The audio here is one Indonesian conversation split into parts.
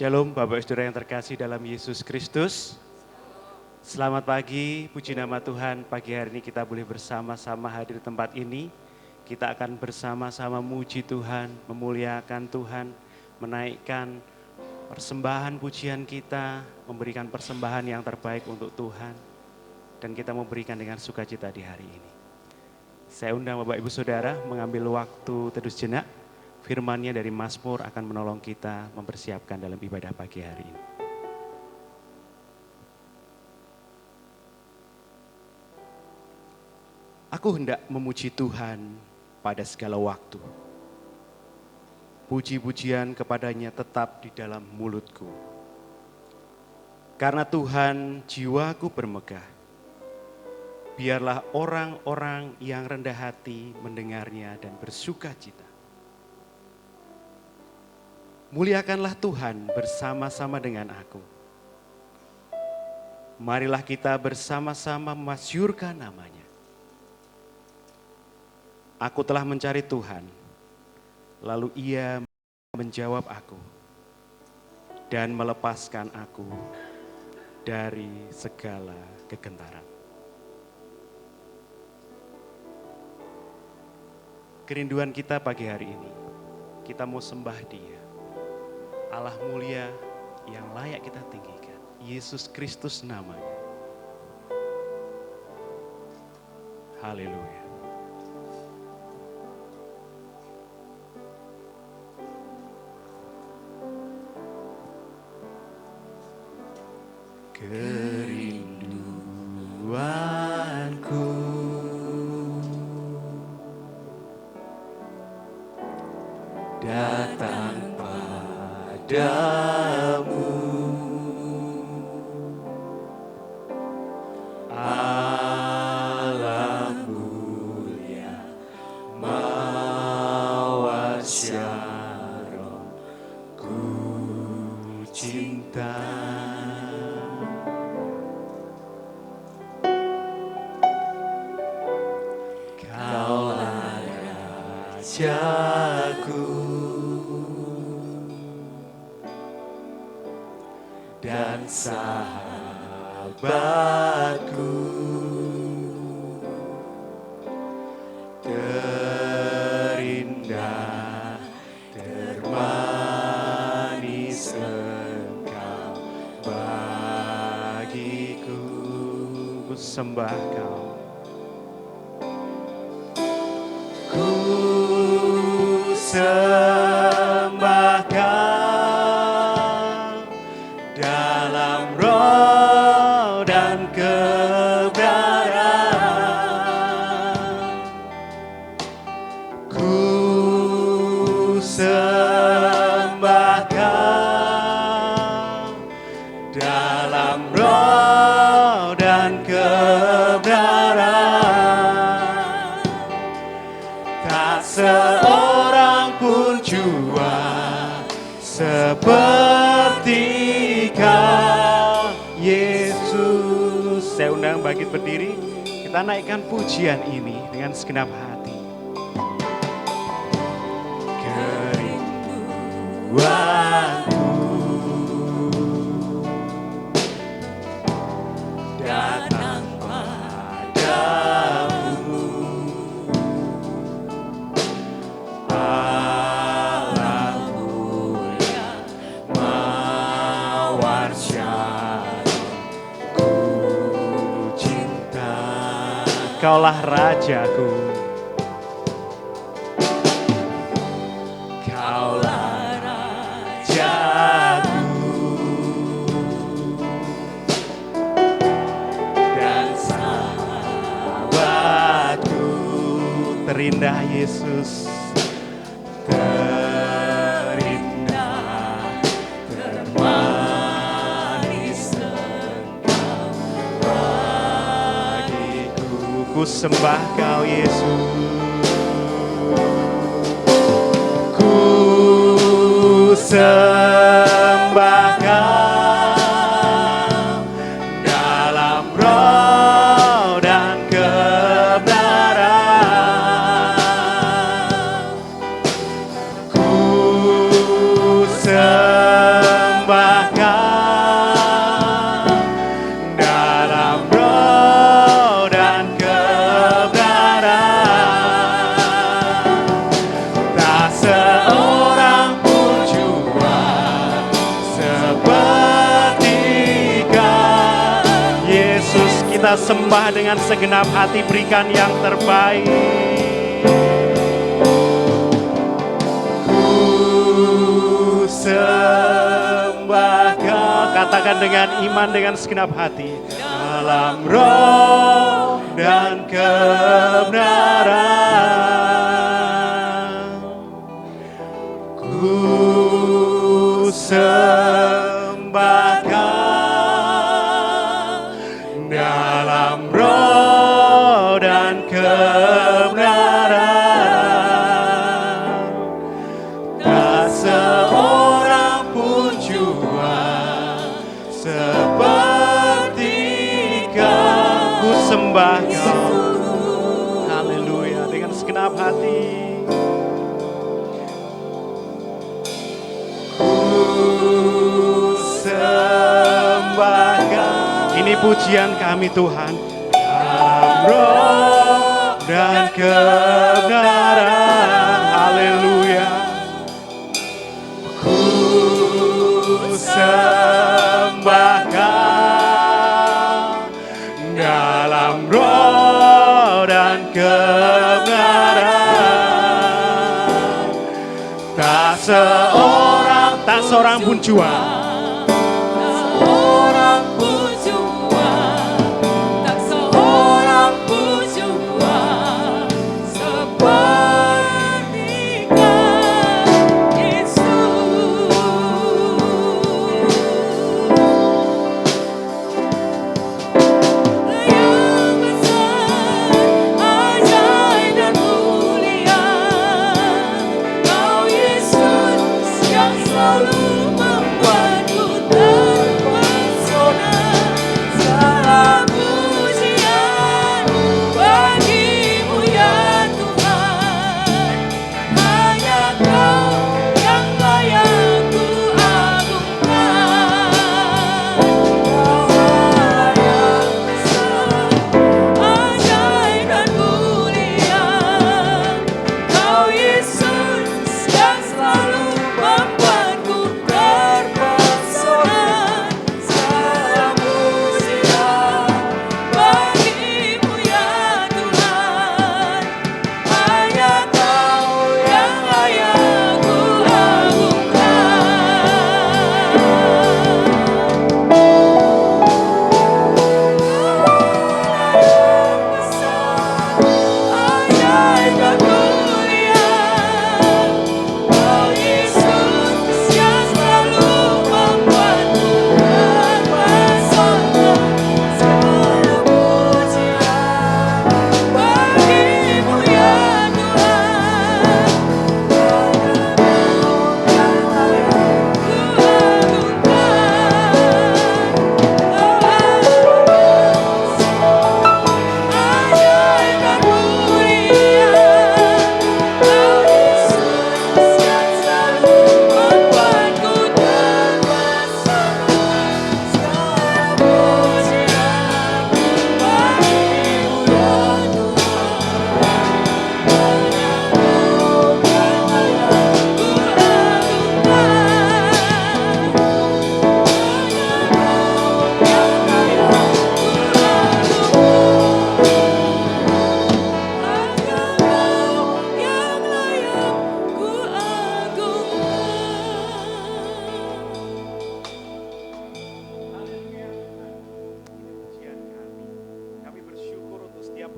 Shalom Bapak Saudara yang terkasih dalam Yesus Kristus. Selamat pagi, puji nama Tuhan. Pagi hari ini kita boleh bersama-sama hadir di tempat ini. Kita akan bersama-sama muji Tuhan, memuliakan Tuhan, menaikkan persembahan pujian kita, memberikan persembahan yang terbaik untuk Tuhan. Dan kita memberikan dengan sukacita di hari ini. Saya undang Bapak Ibu Saudara mengambil waktu teduh sejenak. Firman-Nya dari Mazmur akan menolong kita mempersiapkan dalam ibadah pagi hari ini. Aku hendak memuji Tuhan pada segala waktu. Puji-pujian kepadanya tetap di dalam mulutku. Karena Tuhan jiwaku bermegah. Biarlah orang-orang yang rendah hati mendengarnya dan bersuka cita. Muliakanlah Tuhan bersama-sama dengan aku. Marilah kita bersama-sama memasyurkan namanya. Aku telah mencari Tuhan, lalu Ia menjawab aku dan melepaskan aku dari segala kegentaran. Kerinduan kita pagi hari ini, kita mau sembah Dia. Allah mulia yang layak kita tinggikan. Yesus Kristus namanya. Haleluya. Kerinduanku datang padamu, Allah mulia mawar syaron ku cinta. Kaulah Rajaku dan sahabatku, terindah, termanis Engkau bagiku. Ku sembah Kau, ku sembah Kau dalam roh dan kebenaran. Ku sembah Kau dalam roh dan kebenaran. Tak seorang pun jua seperti Kau, Yesus. Saya undang bangkit berdiri, kita naikkan pujian ini dengan segenap hati. Kerinduanku datang padamu, Allah mulia mawar syaron ku cinta. Kaulah Rajaku, Kaulah Rajaku dan sahabatku, terindah Yesus, terindah, termanis Engkau bagiku. Ku sembah Kau Yesus, ku sembah Kau dalam roh dan kebenaran. Ku sembah kita sembah dengan segenap hati, berikan yang terbaik. Ku sembah Kau, katakan dengan iman, dengan segenap hati. Dalam roh dan kebenaran, ku sembah Kau dalam roh dan kebenaran. Tak seorang pun jua seperti Kau. Ku sembah Kau, haleluya, dengan segenap hati. Sembah Kau. Ini pujian kami Tuhan. Dalam roh dan kebenaran. Haleluya. Ku sembah Kau dalam roh dan kebenaran. Tak seorang pun jua.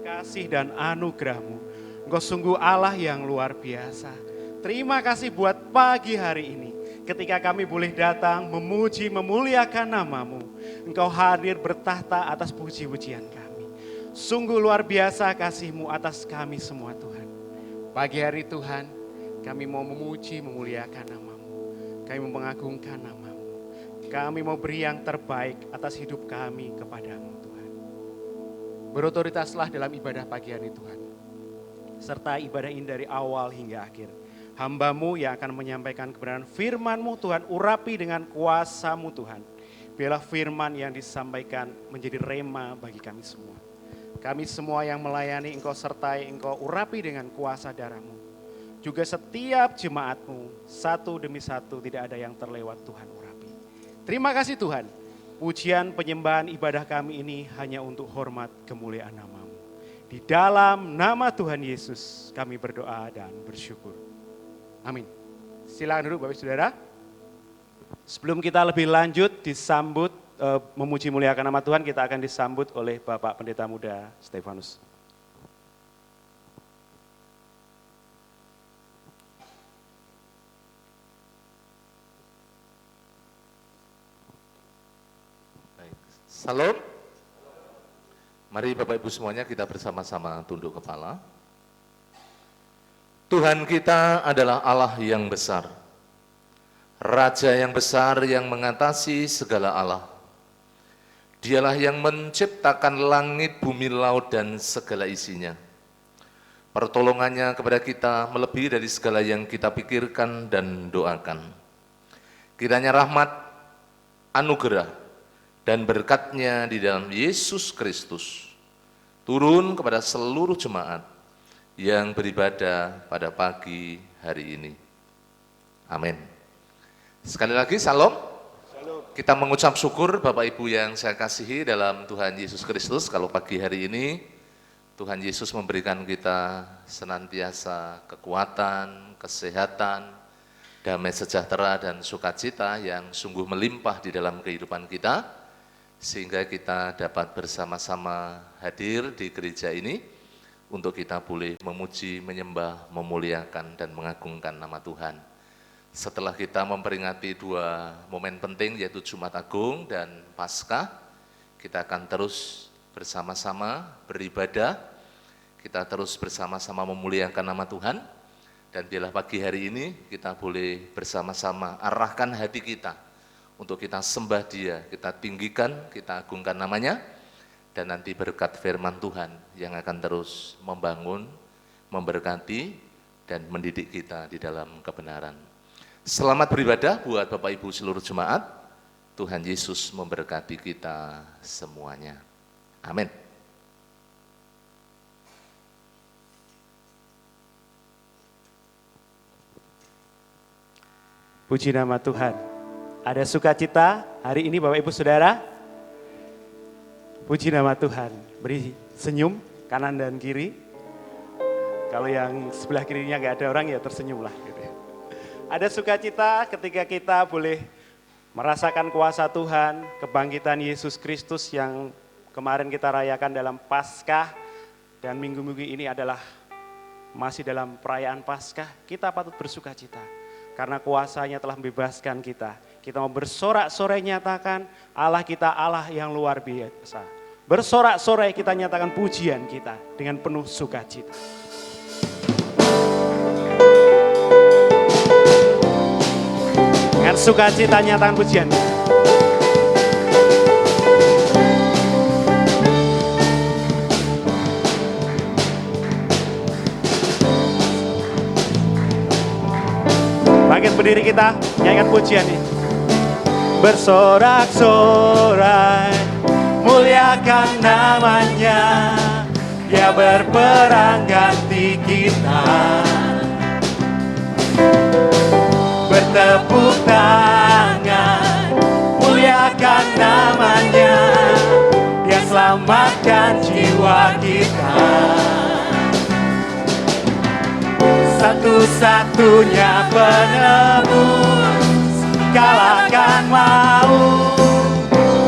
Kasih dan anugerah-Mu. Engkau sungguh Allah yang luar biasa. Terima kasih buat pagi hari ini. Ketika kami boleh datang memuji, memuliakan nama-Mu. Engkau hadir bertahta atas puji-pujian kami. Sungguh luar biasa kasih-Mu atas kami semua Tuhan. Pagi hari Tuhan, kami mau memuji, memuliakan nama-Mu. Kami mau mengagungkan nama-Mu. Kami mau beri yang terbaik atas hidup kami kepadamu. Berotoritaslah dalam ibadah pagi hari Tuhan. Serta ibadah ini dari awal hingga akhir. Hamba-Mu yang akan menyampaikan kebenaran firman-Mu Tuhan, urapi dengan kuasa-Mu Tuhan. Biarlah firman yang disampaikan menjadi rema bagi kami semua. Kami semua yang melayani Engkau sertai, Engkau urapi dengan kuasa darah-Mu. Juga setiap jemaat-Mu, satu demi satu tidak ada yang terlewat Tuhan urapi. Terima kasih Tuhan. pujian, penyembahan, ibadah kami ini hanya untuk hormat kemuliaan nama-Mu. Di dalam nama Tuhan Yesus kami berdoa dan bersyukur. Amin. Silakan duduk Bapak Saudara. Sebelum kita lebih lanjut disambut memuji muliakan nama Tuhan, kita akan disambut oleh Bapak Pendeta Muda Stefanus. Salam. Mari Bapak Ibu semuanya kita bersama-sama tunduk kepala. Tuhan kita adalah Allah yang besar, Raja yang besar yang mengatasi segala Allah. Dialah yang menciptakan langit, bumi, laut, dan segala isinya. Pertolongannya kepada kita melebihi dari segala yang kita pikirkan dan doakan. Kiranya rahmat, anugerah, dan berkat-Nya di dalam Yesus Kristus turun kepada seluruh jemaat yang beribadah pada pagi hari ini. Amin. Sekali lagi, salam. Kita mengucap syukur Bapak Ibu yang saya kasihi dalam Tuhan Yesus Kristus, kalau pagi hari ini Tuhan Yesus memberikan kita senantiasa kekuatan, kesehatan, damai sejahtera dan sukacita yang sungguh melimpah di dalam kehidupan kita, sehingga kita dapat bersama-sama hadir di gereja ini untuk kita boleh memuji, menyembah, memuliakan, dan mengagungkan nama Tuhan. Setelah kita memperingati dua momen penting yaitu Jumat Agung dan Paskah, kita akan terus bersama-sama beribadah, kita terus bersama-sama memuliakan nama Tuhan, dan biarlah pagi hari ini kita boleh bersama-sama arahkan hati kita untuk kita sembah Dia, kita tinggikan, kita agungkan namanya, dan nanti berkat firman Tuhan yang akan terus membangun, memberkati, dan mendidik kita di dalam kebenaran. Selamat beribadah buat Bapak Ibu seluruh jemaat. Tuhan Yesus memberkati kita semuanya. Amin. Puji nama Tuhan. Ada sukacita hari ini Bapak Ibu Saudara? Puji nama Tuhan. Beri senyum kanan dan kiri. Kalau yang sebelah kirinya nggak ada orang ya tersenyumlah. Gitu. Ada sukacita ketika kita boleh merasakan kuasa Tuhan, kebangkitan Yesus Kristus yang kemarin kita rayakan dalam Paskah, dan minggu-minggu ini adalah masih dalam perayaan Paskah. Kita patut bersukacita karena kuasa-Nya telah membebaskan kita. Kita mau bersorak-sorai nyatakan Allah kita Allah yang luar biasa. Bersorak-sorai kita nyatakan pujian kita dengan penuh sukacita. Dengan sukacita nyatakan pujian. Bangkit berdiri kita, nyanyikan pujian ini. Bersorak-sorai, muliakan namanya, Dia berperang ganti kita. Bertepuk tangan, muliakan namanya, Dia selamatkan jiwa kita. Satu-satunya penebus, kalahkan maut,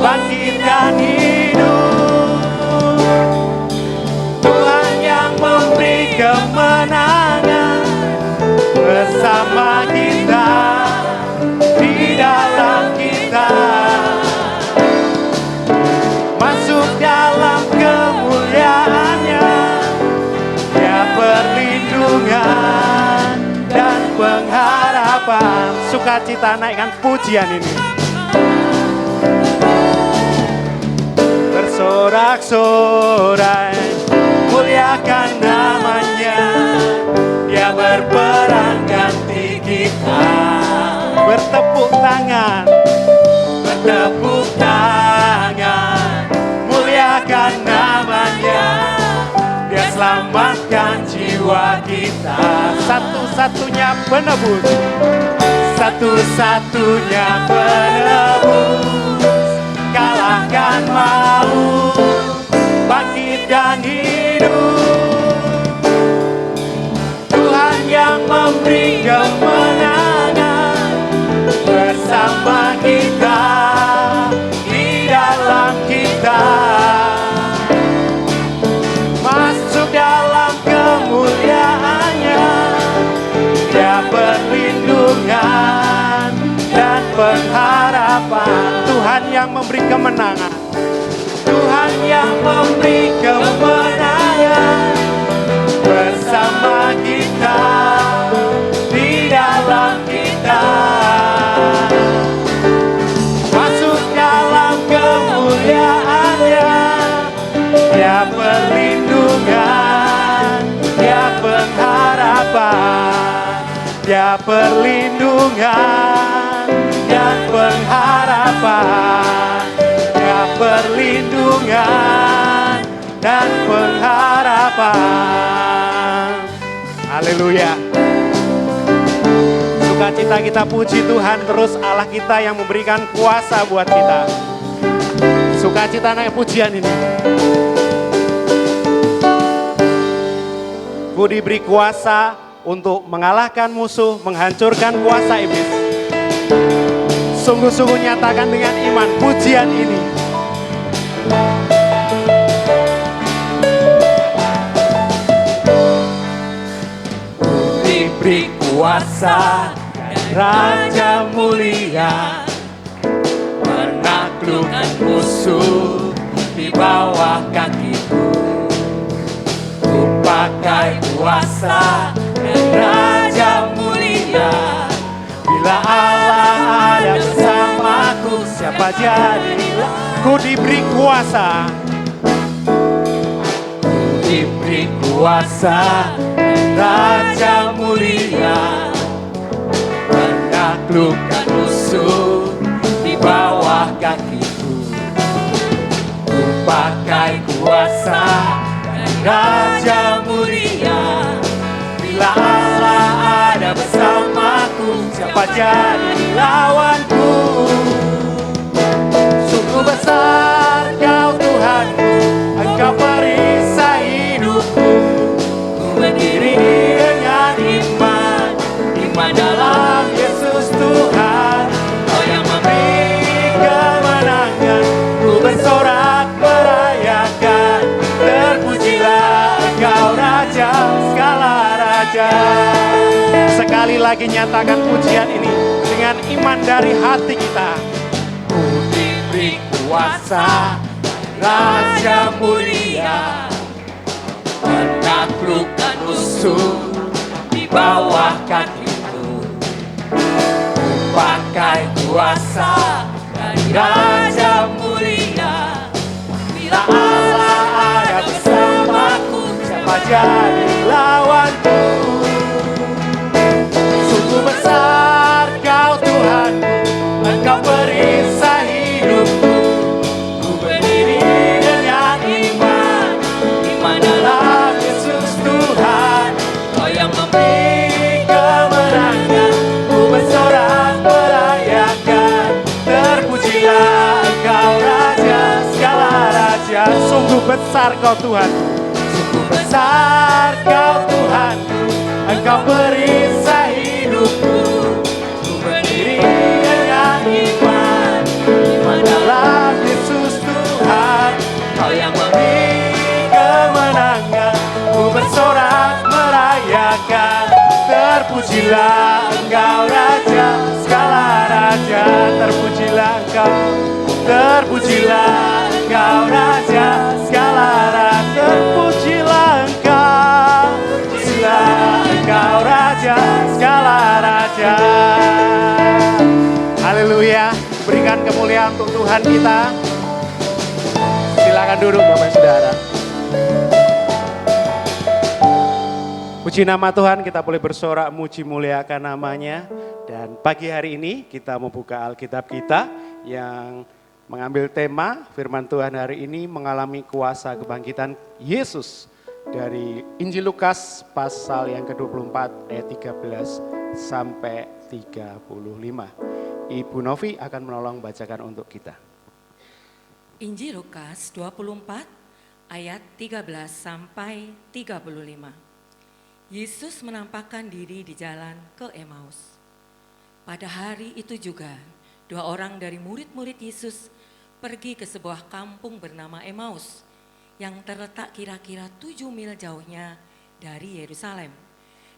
bangkit dan hidup. Tuhan yang memberi kemenangan bersama kita, di dalam kita. Masuk dalam kemuliaan-Nya, Dia perlindungan dan pengharapan. Sukacita naikkan pujian ini. Bersorak-sorai, muliakan namanya, Dia berperang ganti kita. Bertepuk tangan, bertepuk tangan, muliakan namanya, Dia selamatkan jiwa kita. Satu-satunya penebus, satu-satunya penebus, Tuhan mau bangkit dan hidup. Tuhan yang memberi kemenangan bersama kita, di dalam kita. Masuk dalam kemuliaannya, Dia perlindungan dan pengharapan. Tuhan yang memberi kemenangan, Tuhan yang memberi kemenangan bersama kita, di dalam kita. Masuk dalam kemuliaannya, Dia perlindungan, Dia pengharapan, Dia perlindungan dan pengharapan, Dia perlindungan dan pengharapan. Haleluya. Sukacita kita puji Tuhan terus, Allah kita yang memberikan kuasa buat kita. Sukacita naik pujian ini. Ku diberi kuasa untuk mengalahkan musuh, menghancurkan kuasa iblis. Sungguh-sungguh nyatakan dengan iman pujian ini. Diberi kuasa dari Raja mulia, menaklukkan musuh di bawah kakiku. Ku pakai kuasa dari Raja mulia, bila Allah ada bersamaku, siapa jadilah. Ku diberi kuasa, ku diberi kuasa Raja mulia, menaklukkan musuh di bawah kakiku. Ku pakai kuasa dari Raja mulia, bila Allah ada bersamaku, siapa jadi lawanku. Sungguh besar Kau Tuhanku, Engkau perisai hidupku. Ku berdiri dengan iman, iman dalam Yesus Tuhan. Kau yang memberi kemenangan, ku bersorak merayakan. Terpujilah Engkau Raja segala raja. Sekali lagi nyatakan pujian ini dengan iman dari hati kita. Ku diberi kuasa Raja mulia, menaklukkan musuh di bawah kakiku. Ku pakai kuasa dari Raja mulia, bila Allah ada bersamaku, siapa jadi lawanku. Sungguh besar Kau Tuhanku, Engkau perisai hidupku. Ku berdiri dengan iman, iman dalam Yesus Tuhan. Kau yang memberi kemenangan, ku bersorak merayakan. Terpujilah Engkau Raja segala raja. Sungguh besar Kau Tuhan, sungguh besar Kau Tuhanku, Engkau perisai hidupku. Ku berdiri dengan iman, iman dalam Yesus Tuhan. Kau yang memberi kemenangan, ku bersorak merayakan. Terpujilah Engkau Raja segala raja. Terpujilah Engkau, terpujilah Engkau Raja segala raja. Terpujilah Engkau, terpujilah Engkau Raja segala raja. Haleluya, berikan kemuliaan untuk Tuhan kita. Silakan duduk Bapak Saudara. Puji nama Tuhan, kita boleh bersorak muji muliakan namanya. Dan pagi hari ini kita membuka Alkitab kita yang mengambil tema firman Tuhan hari ini, mengalami kuasa kebangkitan Yesus. Dari Injil Lukas pasal yang ke-24 ayat 13 sampai 35. Ibu Novi akan menolong bacakan untuk kita. Injil Lukas 24 ayat 13 sampai 35. Yesus menampakkan diri di jalan ke Emmaus. Pada hari itu juga, 2 orang dari murid-murid Yesus pergi ke sebuah kampung bernama Emmaus yang terletak kira-kira 7 mil jauhnya dari Yerusalem.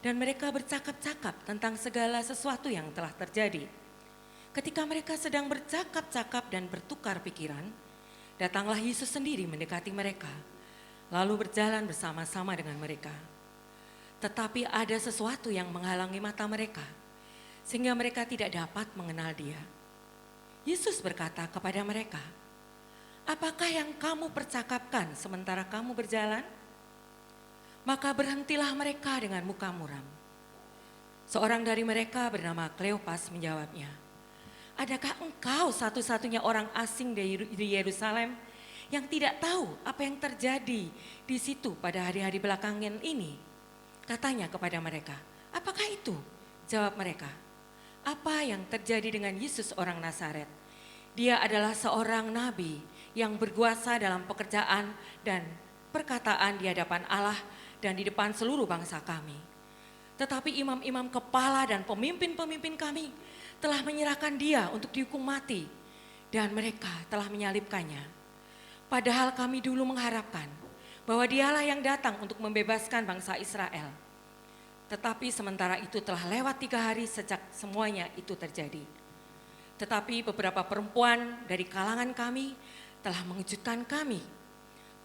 Dan mereka bercakap-cakap tentang segala sesuatu yang telah terjadi. Ketika mereka sedang bercakap-cakap dan bertukar pikiran, datanglah Yesus sendiri mendekati mereka, lalu berjalan bersama-sama dengan mereka. Tetapi ada sesuatu yang menghalangi mata mereka, sehingga mereka tidak dapat mengenal Dia. Yesus berkata kepada mereka, "Apakah yang kamu percakapkan sementara kamu berjalan?" Maka berhentilah mereka dengan muka muram. Seorang dari mereka bernama Kleopas menjawabnya, "Adakah engkau satu-satunya orang asing di Yerusalem yang tidak tahu apa yang terjadi di situ pada hari-hari belakangan ini?" Katanya kepada mereka, "Apakah itu?" Jawab mereka, "Apa yang terjadi dengan Yesus orang Nazaret? Dia adalah seorang nabi yang berkuasa dalam pekerjaan dan perkataan di hadapan Allah dan di depan seluruh bangsa kami. Tetapi imam-imam kepala dan pemimpin-pemimpin kami telah menyerahkan Dia untuk dihukum mati dan mereka telah menyalibkannya. Padahal kami dulu mengharapkan bahwa Dialah yang datang untuk membebaskan bangsa Israel. Tetapi sementara itu telah lewat 3 hari sejak semuanya itu terjadi. Tetapi beberapa perempuan dari kalangan kami telah mengejutkan kami.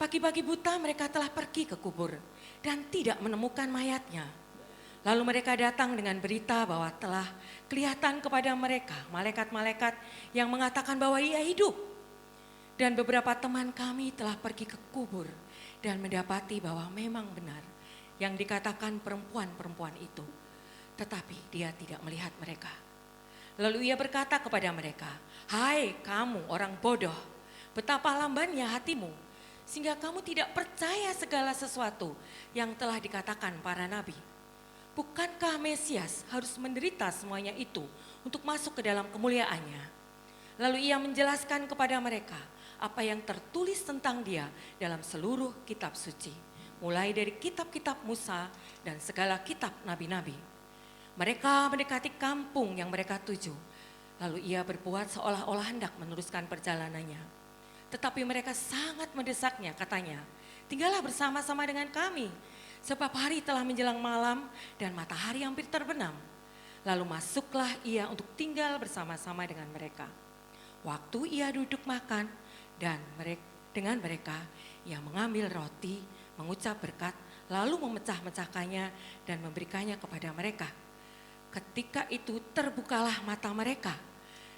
Pagi-pagi buta mereka telah pergi ke kubur dan tidak menemukan mayatnya. Lalu mereka datang dengan berita bahwa telah kelihatan kepada mereka malaikat-malaikat yang mengatakan bahwa Ia hidup. Dan beberapa teman kami telah pergi ke kubur dan mendapati bahwa memang benar yang dikatakan perempuan-perempuan itu. Tetapi Dia tidak melihat mereka. Lalu Ia berkata kepada mereka, "Hai kamu orang bodoh, betapa lambannya hatimu, sehingga kamu tidak percaya segala sesuatu yang telah dikatakan para nabi. Bukankah Mesias harus menderita semuanya itu untuk masuk ke dalam kemuliaannya?" Lalu Ia menjelaskan kepada mereka apa yang tertulis tentang Dia dalam seluruh kitab suci, mulai dari kitab-kitab Musa dan segala kitab nabi-nabi. Mereka mendekati kampung yang mereka tuju, lalu Ia berbuat seolah-olah hendak meneruskan perjalanannya. Tetapi mereka sangat mendesaknya, katanya, "Tinggallah bersama-sama dengan kami, sebab hari telah menjelang malam dan matahari hampir terbenam." Lalu masuklah Ia untuk tinggal bersama-sama dengan mereka. Waktu Ia duduk makan dan dengan mereka, Ia mengambil roti, mengucap berkat, lalu memecah-mecahkannya dan memberikannya kepada mereka. Ketika itu terbukalah mata mereka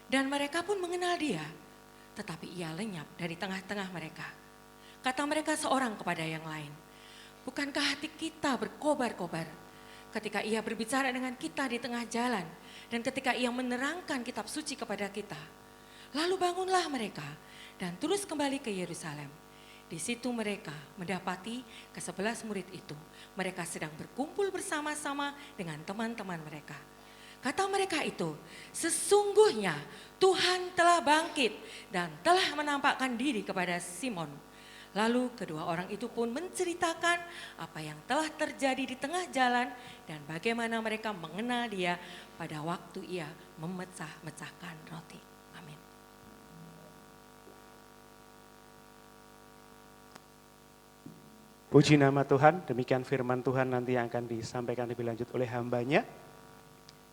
dan mereka pun mengenal Dia, tetapi Ia lenyap dari tengah-tengah mereka. Kata mereka seorang kepada yang lain, "Bukankah hati kita berkobar-kobar ketika Ia berbicara dengan kita di tengah jalan dan ketika Ia menerangkan kitab suci kepada kita?" Lalu bangunlah mereka dan terus kembali ke Yerusalem. Di situ mereka mendapati ke-11 murid itu. Mereka sedang berkumpul bersama-sama dengan teman-teman mereka. Kata mereka itu, "Sesungguhnya Tuhan telah bangkit dan telah menampakkan diri kepada Simon." Lalu kedua orang itu pun menceritakan apa yang telah terjadi di tengah jalan dan bagaimana mereka mengenal Dia pada waktu Ia memecah-mecahkan roti. Amin. Puji nama Tuhan, demikian firman Tuhan nanti yang akan disampaikan lebih lanjut oleh hambanya.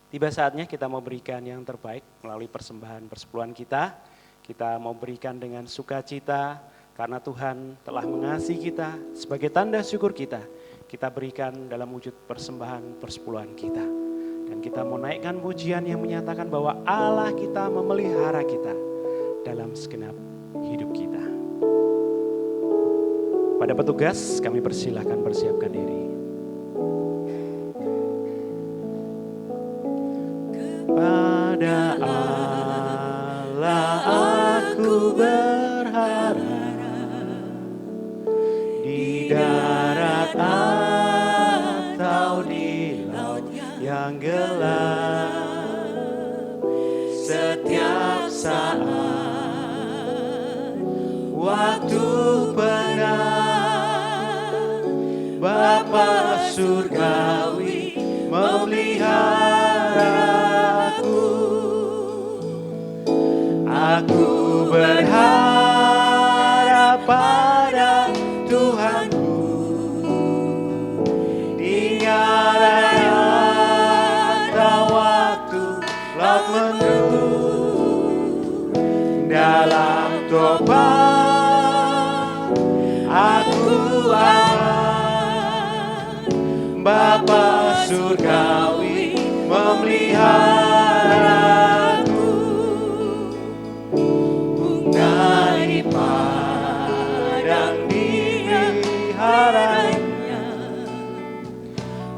Tiba saatnya kita mau berikan yang terbaik melalui persembahan persepuluhan kita. Kita mau berikan dengan sukacita karena Tuhan telah mengasihi kita. Sebagai tanda syukur kita, kita berikan dalam wujud persembahan persepuluhan kita. Dan kita mau naikkan pujian yang menyatakan bahwa Allah kita memelihara kita dalam segenap hidup kita. Pada petugas kami persilahkan bersiapkan diri. Kepada Allah aku berharap, di darat atau di laut yang gelap, setiap saat surgawi memeliharaku. Aku berharap pada Tuhanku, nyata waktu laut mendung. Dalam tobat aku aman, Bapa surgawi memeliharaku. Bunga di padang dipeliharanya,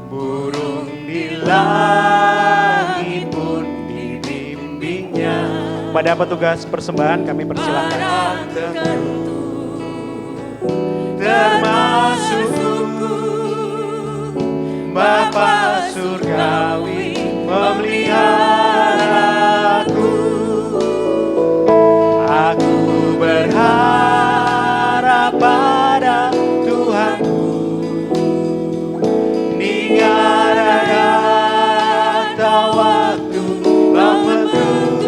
burung di langit pun dibimbingnya. Pada petugas persembahan kami persilakan, termasuk Bapa surgawi memeliharaku. Aku berharap pada Tuhanku, kata waktu mendung.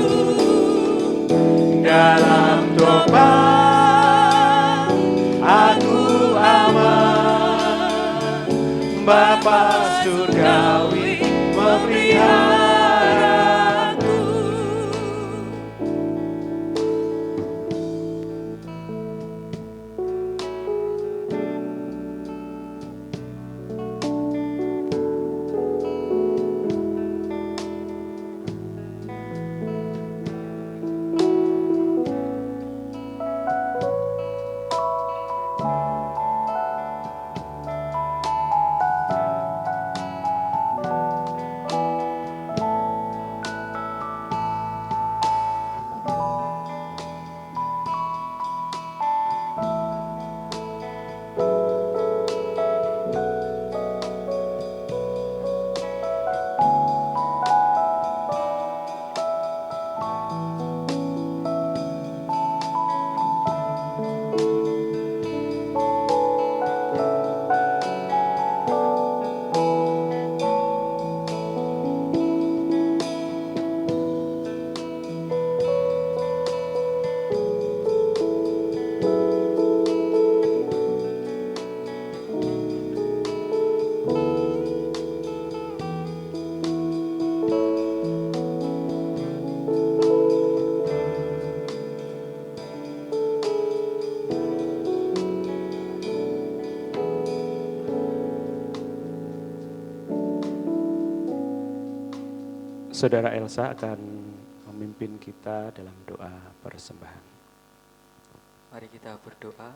Dalam tobat aku aman, Bapa surgawi memeliharaku. Saudara Elsa akan memimpin kita dalam doa persembahan. Mari kita berdoa.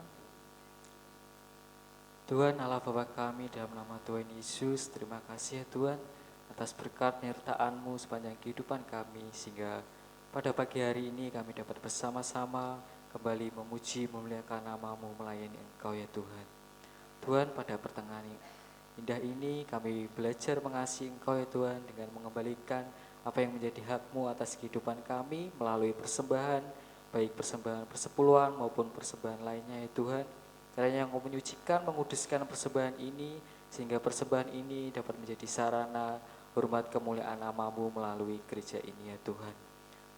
Tuhan Allah Bapa kami, dalam nama Tuhan Yesus, terima kasih ya Tuhan atas berkat penyertaan-Mu sepanjang kehidupan kami, sehingga pada pagi hari ini kami dapat bersama-sama kembali memuji, memuliakan nama-Mu, melayani Engkau ya Tuhan. Tuhan, pada pertengahan indah ini kami belajar mengasihi Engkau ya Tuhan dengan mengembalikan apa yang menjadi hak-Mu atas kehidupan kami melalui persembahan, baik persembahan persepuluhan maupun persembahan lainnya ya Tuhan. Kiranya Engkau menyucikan, menguduskan persembahan ini, sehingga persembahan ini dapat menjadi sarana hormat kemuliaan nama-Mu melalui gereja ini ya Tuhan.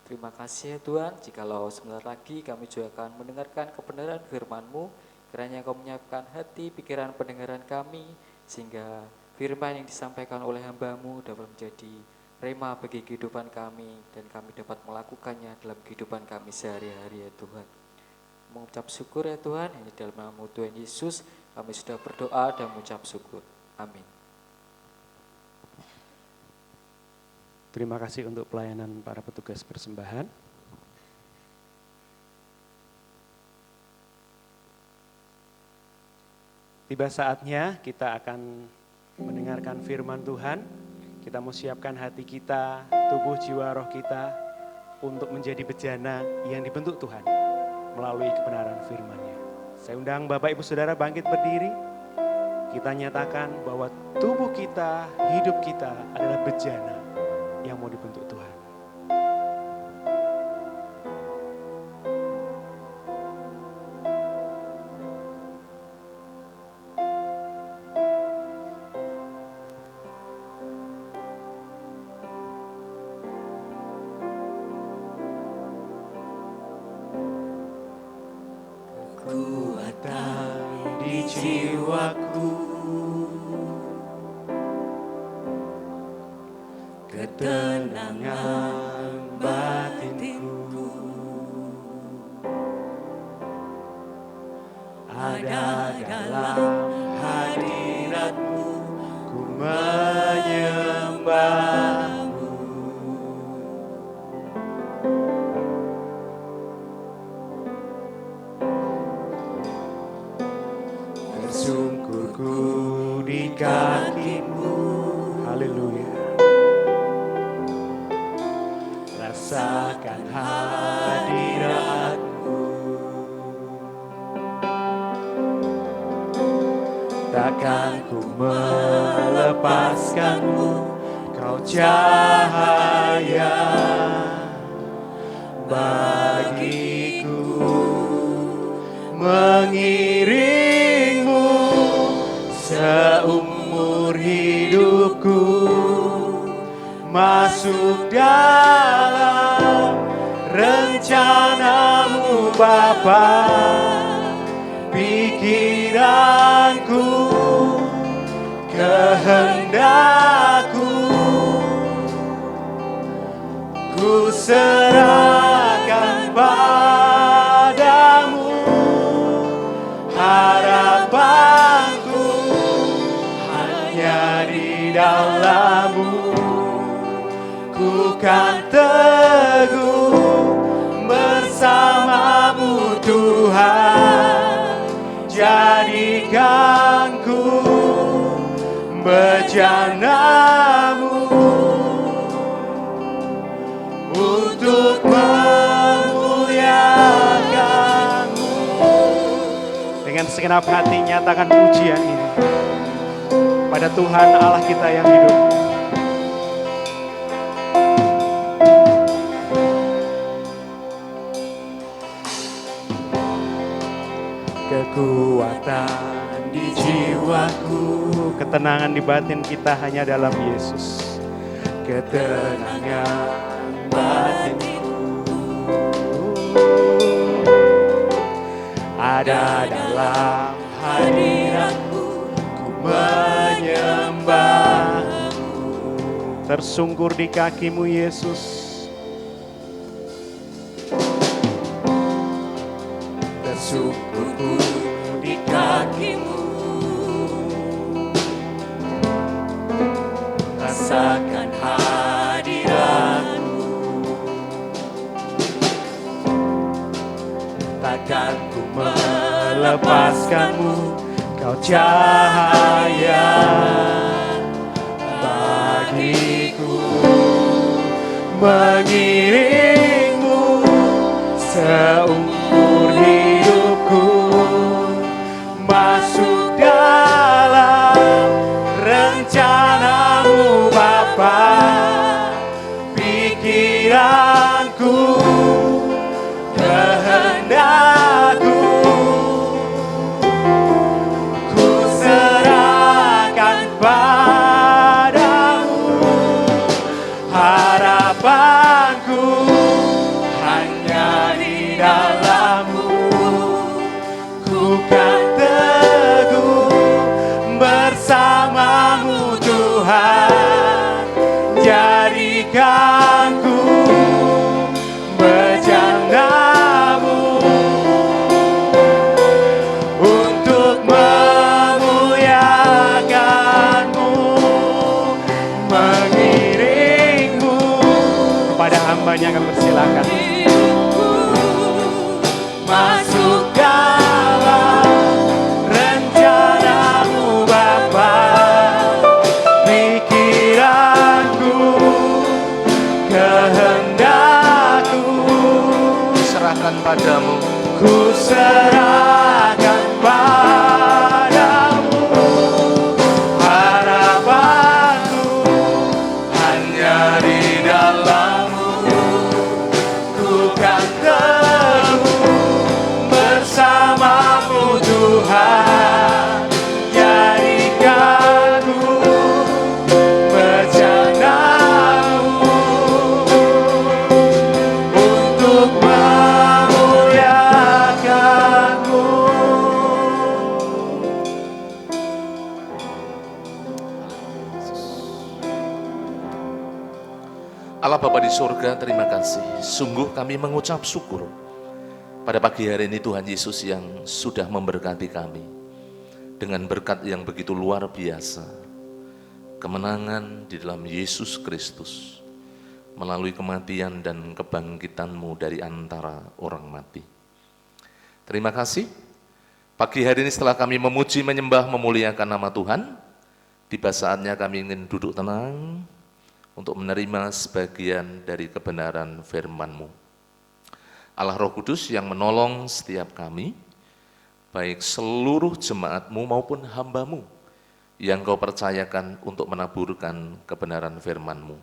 Terima kasih ya Tuhan, jikalau sebentar lagi kami juga akan mendengarkan kebenaran firman-Mu, kiranya Engkau menyiapkan hati, pikiran, pendengaran kami, sehingga firman yang disampaikan oleh hamba-Mu dapat menjadi rema bagi kehidupan kami, dan kami dapat melakukannya dalam kehidupan kami sehari-hari ya Tuhan. Mengucap syukur ya Tuhan, hanya dalam nama Tuhan Yesus kami sudah berdoa dan mengucap syukur. Amin. Terima kasih untuk pelayanan para petugas persembahan. Tiba saatnya kita akan mendengarkan firman Tuhan. Kita mau siapkan hati kita, tubuh, jiwa, roh kita untuk menjadi bejana yang dibentuk Tuhan melalui kebenaran firman-Nya. Saya undang Bapak Ibu Saudara bangkit berdiri. Kita nyatakan bahwa tubuh kita, hidup kita adalah bejana yang mau dibentuk Tuhan. kekuatan di jiwaku, ketenangan batinku, ada dalam hadirat-Mu, ku menyembah-Mu. Bersungkurku di kaki-Mu, haleluya. Rasakan hadirat-Mu, takkan ku melepaskan-Mu, Kau cahaya bagiku, mengiring-Mu seumur hidupku, masuk dalam rencana-Mu Bapa. Pikiranku, kehendakku, ku serahkan padamu. Harapanku hanya di dalam-Mu, ku kan teguh bersama-Mu Tuhan. Jadikanku bejana-Mu untuk memuliakan-Mu. Dengan segenap hati nyatakan pujian ini pada Tuhan Allah kita yang hidup. Kekuatan di jiwaku, ketenangan di batin kita hanya dalam Yesus. Ketenangan batinku ada dalam hadirat-Mu, ku menyembah-Mu. Tersungkur di kaki-Mu Yesus, tersungkurku di kaki-Mu, rasakan hadirat-Mu, takkan ku melepaskan-Mu, Kau cahaya bagiku, mengiring-Mu seumur hidupku, masuk dalam rencana-Mu Bapa. Pikiranku, kehendakku, ku serahkan padamu. Harapanku hanya di dalam-Mu, ku kan teguh bersama-Mu Tuhan. Jadikanku bejana-Mu untuk memuliakan-Mu, mengiring-Mu. Kepada hamba-Nya kami persilakan masuk dalam rencana-Mu Bapa. Pikiranku, kehendakku, serahkan padamu. ku serahkan padamu. Harapanku hanya di dalam-Mu, ku kan teguh bersama-Mu Tuhan. Jadikanku bejana-Mu untuk memuliakan-Mu. Allah Bapa di surga, terima kasih. Sungguh kami mengucap syukur pada pagi hari ini Tuhan Yesus yang sudah memberkati kami dengan berkat yang begitu luar biasa. Kemenangan di dalam Yesus Kristus melalui kematian dan kebangkitan-Mu dari antara orang mati. Terima kasih. Pagi hari ini setelah kami memuji, menyembah, memuliakan nama Tuhan, tiba saatnya kami ingin duduk tenang untuk menerima sebagian dari kebenaran firman-Mu. Allah Roh Kudus yang menolong setiap kami, baik seluruh jemaat-Mu maupun hamba-Mu yang Kau percayakan untuk menaburkan kebenaran firman-Mu.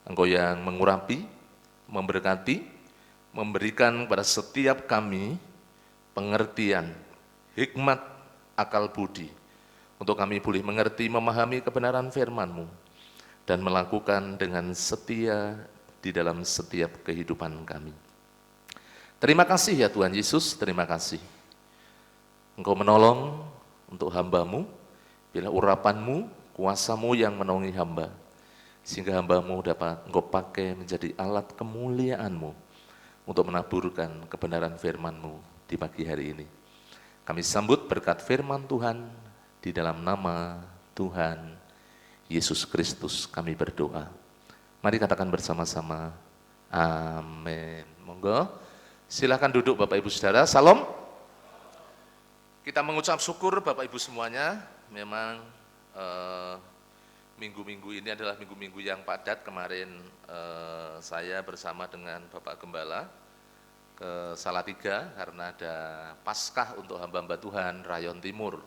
Engkau yang mengurapi, memberkati, memberikan kepada setiap kami pengertian, hikmat, akal budi, untuk kami boleh mengerti, memahami kebenaran firman-Mu, dan melakukan dengan setia di dalam setiap kehidupan kami. Terima kasih ya Tuhan Yesus, terima kasih. Engkau menolong untuk hamba-Mu, bila urapan-Mu, kuasa-Mu yang menolongi hamba, sehingga hamba-Mu dapat Engkau pakai menjadi alat kemuliaan-Mu untuk menaburkan kebenaran firman-Mu di pagi hari ini. Kami sambut berkat firman Tuhan di dalam nama Tuhan Yesus Kristus kami berdoa. Mari katakan bersama-sama, amin. Monggo, silakan duduk Bapak Ibu Saudara. Salam. Kita mengucap syukur Bapak Ibu semuanya. Memang minggu-minggu ini adalah minggu-minggu yang padat. Kemarin saya bersama dengan Bapak Gembala ke Salatiga karena ada Paskah untuk hamba-hamba Tuhan Rayon Timur.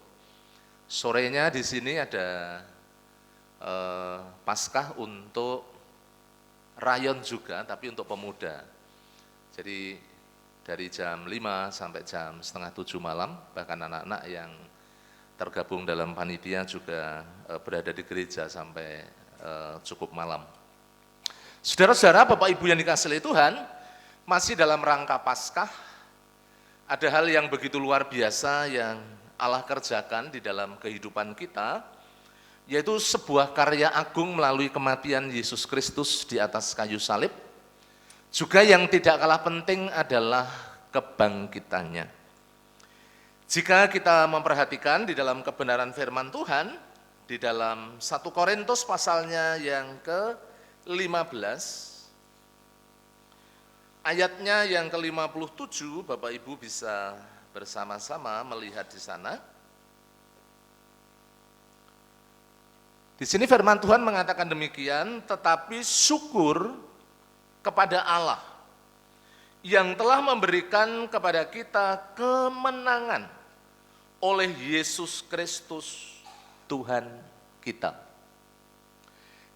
Sorenya di sini ada Paskah untuk rayon juga, tapi untuk pemuda. Jadi dari jam 5 sampai jam setengah 7 malam, bahkan anak-anak yang tergabung dalam panitia juga berada di gereja sampai cukup malam. Saudara-saudara, Bapak Ibu yang dikasihi oleh Tuhan, masih dalam rangka Paskah, ada hal yang begitu luar biasa yang Allah kerjakan di dalam kehidupan kita, yaitu sebuah karya agung melalui kematian Yesus Kristus di atas kayu salib. Juga yang tidak kalah penting adalah kebangkitannya. Jika kita memperhatikan di dalam kebenaran firman Tuhan, di dalam 1 Korintus pasalnya yang ke-15, ayatnya yang ke-57, Bapak Ibu bisa bersama-sama melihat di sana. Di sini firman Tuhan mengatakan demikian, tetapi syukur kepada Allah yang telah memberikan kepada kita kemenangan oleh Yesus Kristus Tuhan kita.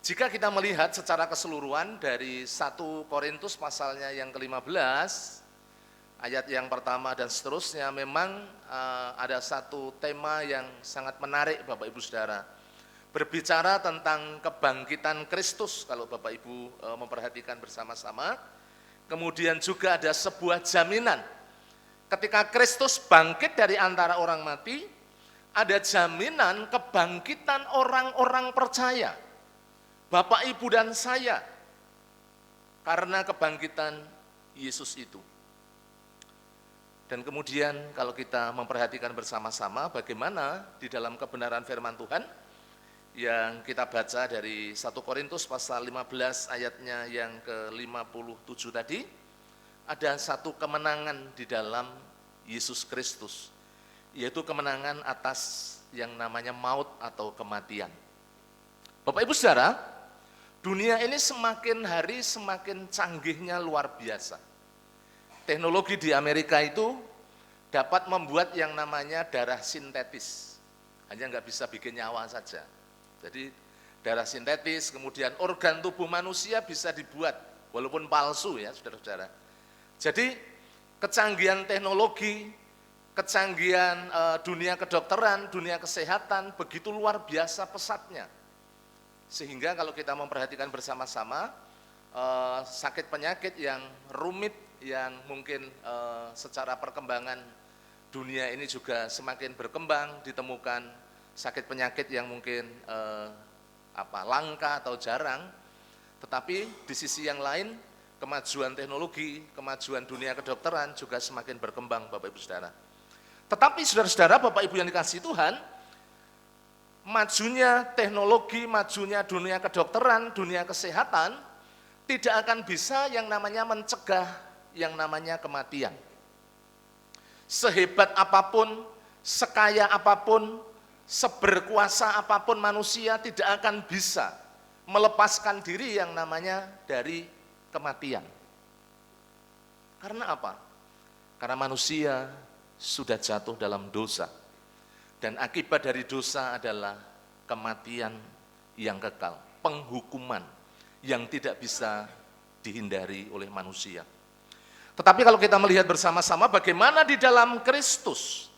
Jika kita melihat secara keseluruhan dari 1 Korintus pasalnya yang ke-15, ayat yang pertama dan seterusnya, memang ada satu tema yang sangat menarik Bapak Ibu Saudara. Berbicara tentang kebangkitan Kristus, kalau Bapak Ibu memperhatikan bersama-sama. Kemudian juga ada sebuah jaminan. Ketika Kristus bangkit dari antara orang mati, ada jaminan kebangkitan orang-orang percaya. Bapak Ibu dan saya, karena kebangkitan Yesus itu. Dan kemudian kalau kita memperhatikan bersama-sama bagaimana di dalam kebenaran firman Tuhan, yang kita baca dari 1 Korintus pasal 15 ayatnya yang ke-57 tadi, ada satu kemenangan di dalam Yesus Kristus, yaitu kemenangan atas yang namanya maut atau kematian. Bapak Ibu Saudara, dunia ini semakin hari semakin canggihnya luar biasa. Teknologi di Amerika itu dapat membuat yang namanya darah sintetis, hanya nggak bisa bikin nyawa saja. Jadi darah sintetis, kemudian organ tubuh manusia bisa dibuat, walaupun palsu ya saudara-saudara. Jadi kecanggihan teknologi, kecanggihan dunia kedokteran, dunia kesehatan begitu luar biasa pesatnya. Sehingga kalau kita memperhatikan bersama-sama, sakit penyakit yang rumit, yang mungkin secara perkembangan dunia ini juga semakin berkembang, ditemukan sakit penyakit yang mungkin langka atau jarang, Tetapi di sisi yang lain, kemajuan teknologi, kemajuan dunia kedokteran juga semakin berkembang, Bapak Ibu Saudara. Tetapi saudara-saudara, Bapak Ibu yang dikasihi Tuhan, majunya teknologi, majunya dunia kedokteran, dunia kesehatan, tidak akan bisa yang namanya mencegah yang namanya kematian. Sehebat apapun, sekaya apapun, seberkuasa apapun manusia tidak akan bisa melepaskan diri yang namanya dari kematian. Karena apa? Karena manusia sudah jatuh dalam dosa. Dan akibat dari dosa adalah kematian yang kekal, penghukuman yang tidak bisa dihindari oleh manusia. Tetapi kalau kita melihat bersama-sama bagaimana di dalam Kristus,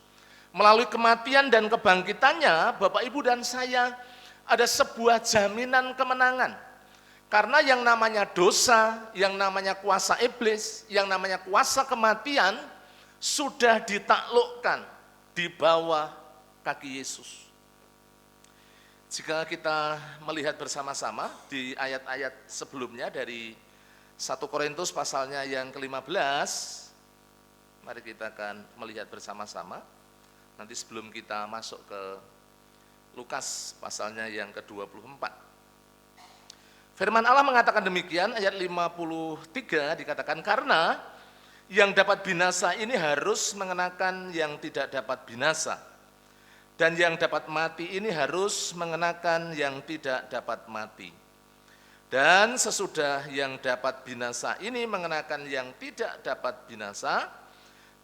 melalui kematian dan kebangkitannya, Bapak Ibu dan saya ada sebuah jaminan kemenangan. Karena yang namanya dosa, yang namanya kuasa iblis, yang namanya kuasa kematian, sudah ditaklukkan di bawah kaki Yesus. Jika kita melihat bersama-sama di ayat-ayat sebelumnya dari 1 Korintus pasalnya yang ke-15, mari kita akan melihat bersama-sama. Nanti sebelum kita masuk ke Lukas pasalnya yang ke-24. Firman Allah mengatakan demikian, ayat 53 dikatakan, karena yang dapat binasa ini harus mengenakan yang tidak dapat binasa. Dan yang dapat mati ini harus mengenakan yang tidak dapat mati. Dan sesudah yang dapat binasa ini mengenakan yang tidak dapat binasa,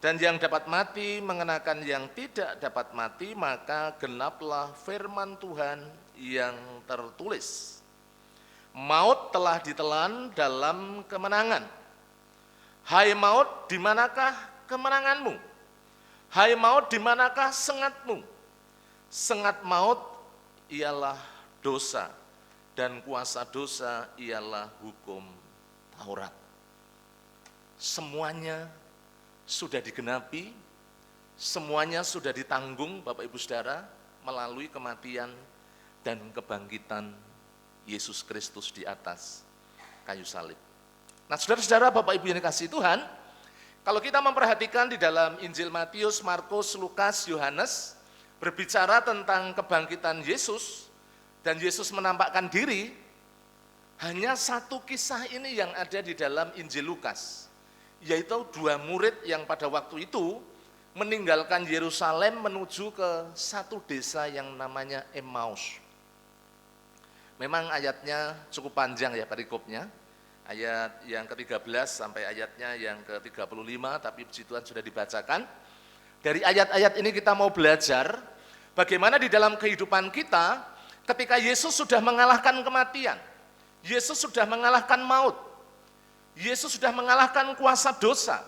dan yang dapat mati mengenakan yang tidak dapat mati, maka genaplah firman Tuhan yang tertulis. Maut telah ditelan dalam kemenangan. Hai maut, di manakah kemenanganmu? Hai maut, di manakah sengatmu? Sengat maut ialah dosa, dan kuasa dosa ialah hukum Taurat. Semuanya sudah digenapi, semuanya sudah ditanggung Bapak Ibu Saudara melalui kematian dan kebangkitan Yesus Kristus di atas kayu salib. Nah saudara-saudara, Bapak Ibu yang dikasihi Tuhan, kalau kita memperhatikan di dalam Injil Matius, Markus, Lukas, Yohanes, berbicara tentang kebangkitan Yesus, dan Yesus menampakkan diri, hanya satu kisah ini yang ada di dalam Injil Lukas, yaitu dua murid yang pada waktu itu meninggalkan Yerusalem menuju ke satu desa yang namanya Emmaus. Memang ayatnya cukup panjang ya perikopnya, ayat yang ke-13 sampai ayatnya yang ke-35, tapi puji Tuhan sudah dibacakan. Dari ayat-ayat ini kita mau belajar bagaimana di dalam kehidupan kita ketika Yesus sudah mengalahkan kematian, Yesus sudah mengalahkan maut, Yesus sudah mengalahkan kuasa dosa,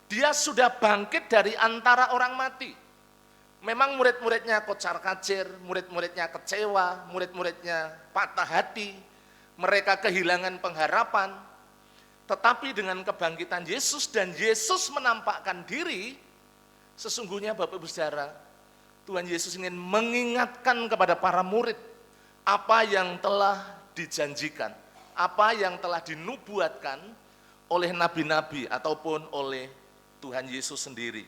dia sudah bangkit dari antara orang mati. Memang murid-muridnya kocar-kacir, murid-muridnya kecewa, murid-muridnya patah hati, mereka kehilangan pengharapan. Tetapi dengan kebangkitan Yesus dan Yesus menampakkan diri, sesungguhnya Bapak Ibu Saudara, Tuhan Yesus ingin mengingatkan kepada para murid apa yang telah dijanjikan, apa yang telah dinubuatkan oleh nabi-nabi ataupun oleh Tuhan Yesus sendiri.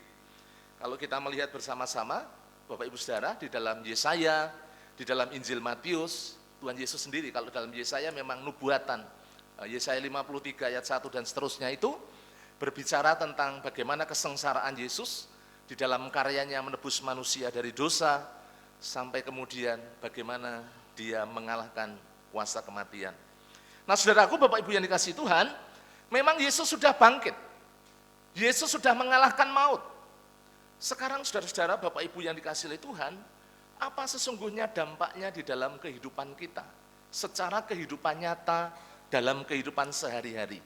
Kalau kita melihat bersama-sama, Bapak Ibu Saudara, di dalam Yesaya, di dalam Injil Matius, Tuhan Yesus sendiri, kalau dalam Yesaya memang nubuatan, Yesaya 53 ayat 1 dan seterusnya itu berbicara tentang bagaimana kesengsaraan Yesus di dalam karyanya menebus manusia dari dosa, sampai kemudian bagaimana dia mengalahkan kuasa kematian. Nah saudaraku, Bapak Ibu yang dikasihi Tuhan, memang Yesus sudah bangkit, Yesus sudah mengalahkan maut. Sekarang saudara-saudara, Bapak Ibu yang dikasihi oleh Tuhan, apa sesungguhnya dampaknya di dalam kehidupan kita, secara kehidupan nyata, dalam kehidupan sehari-hari.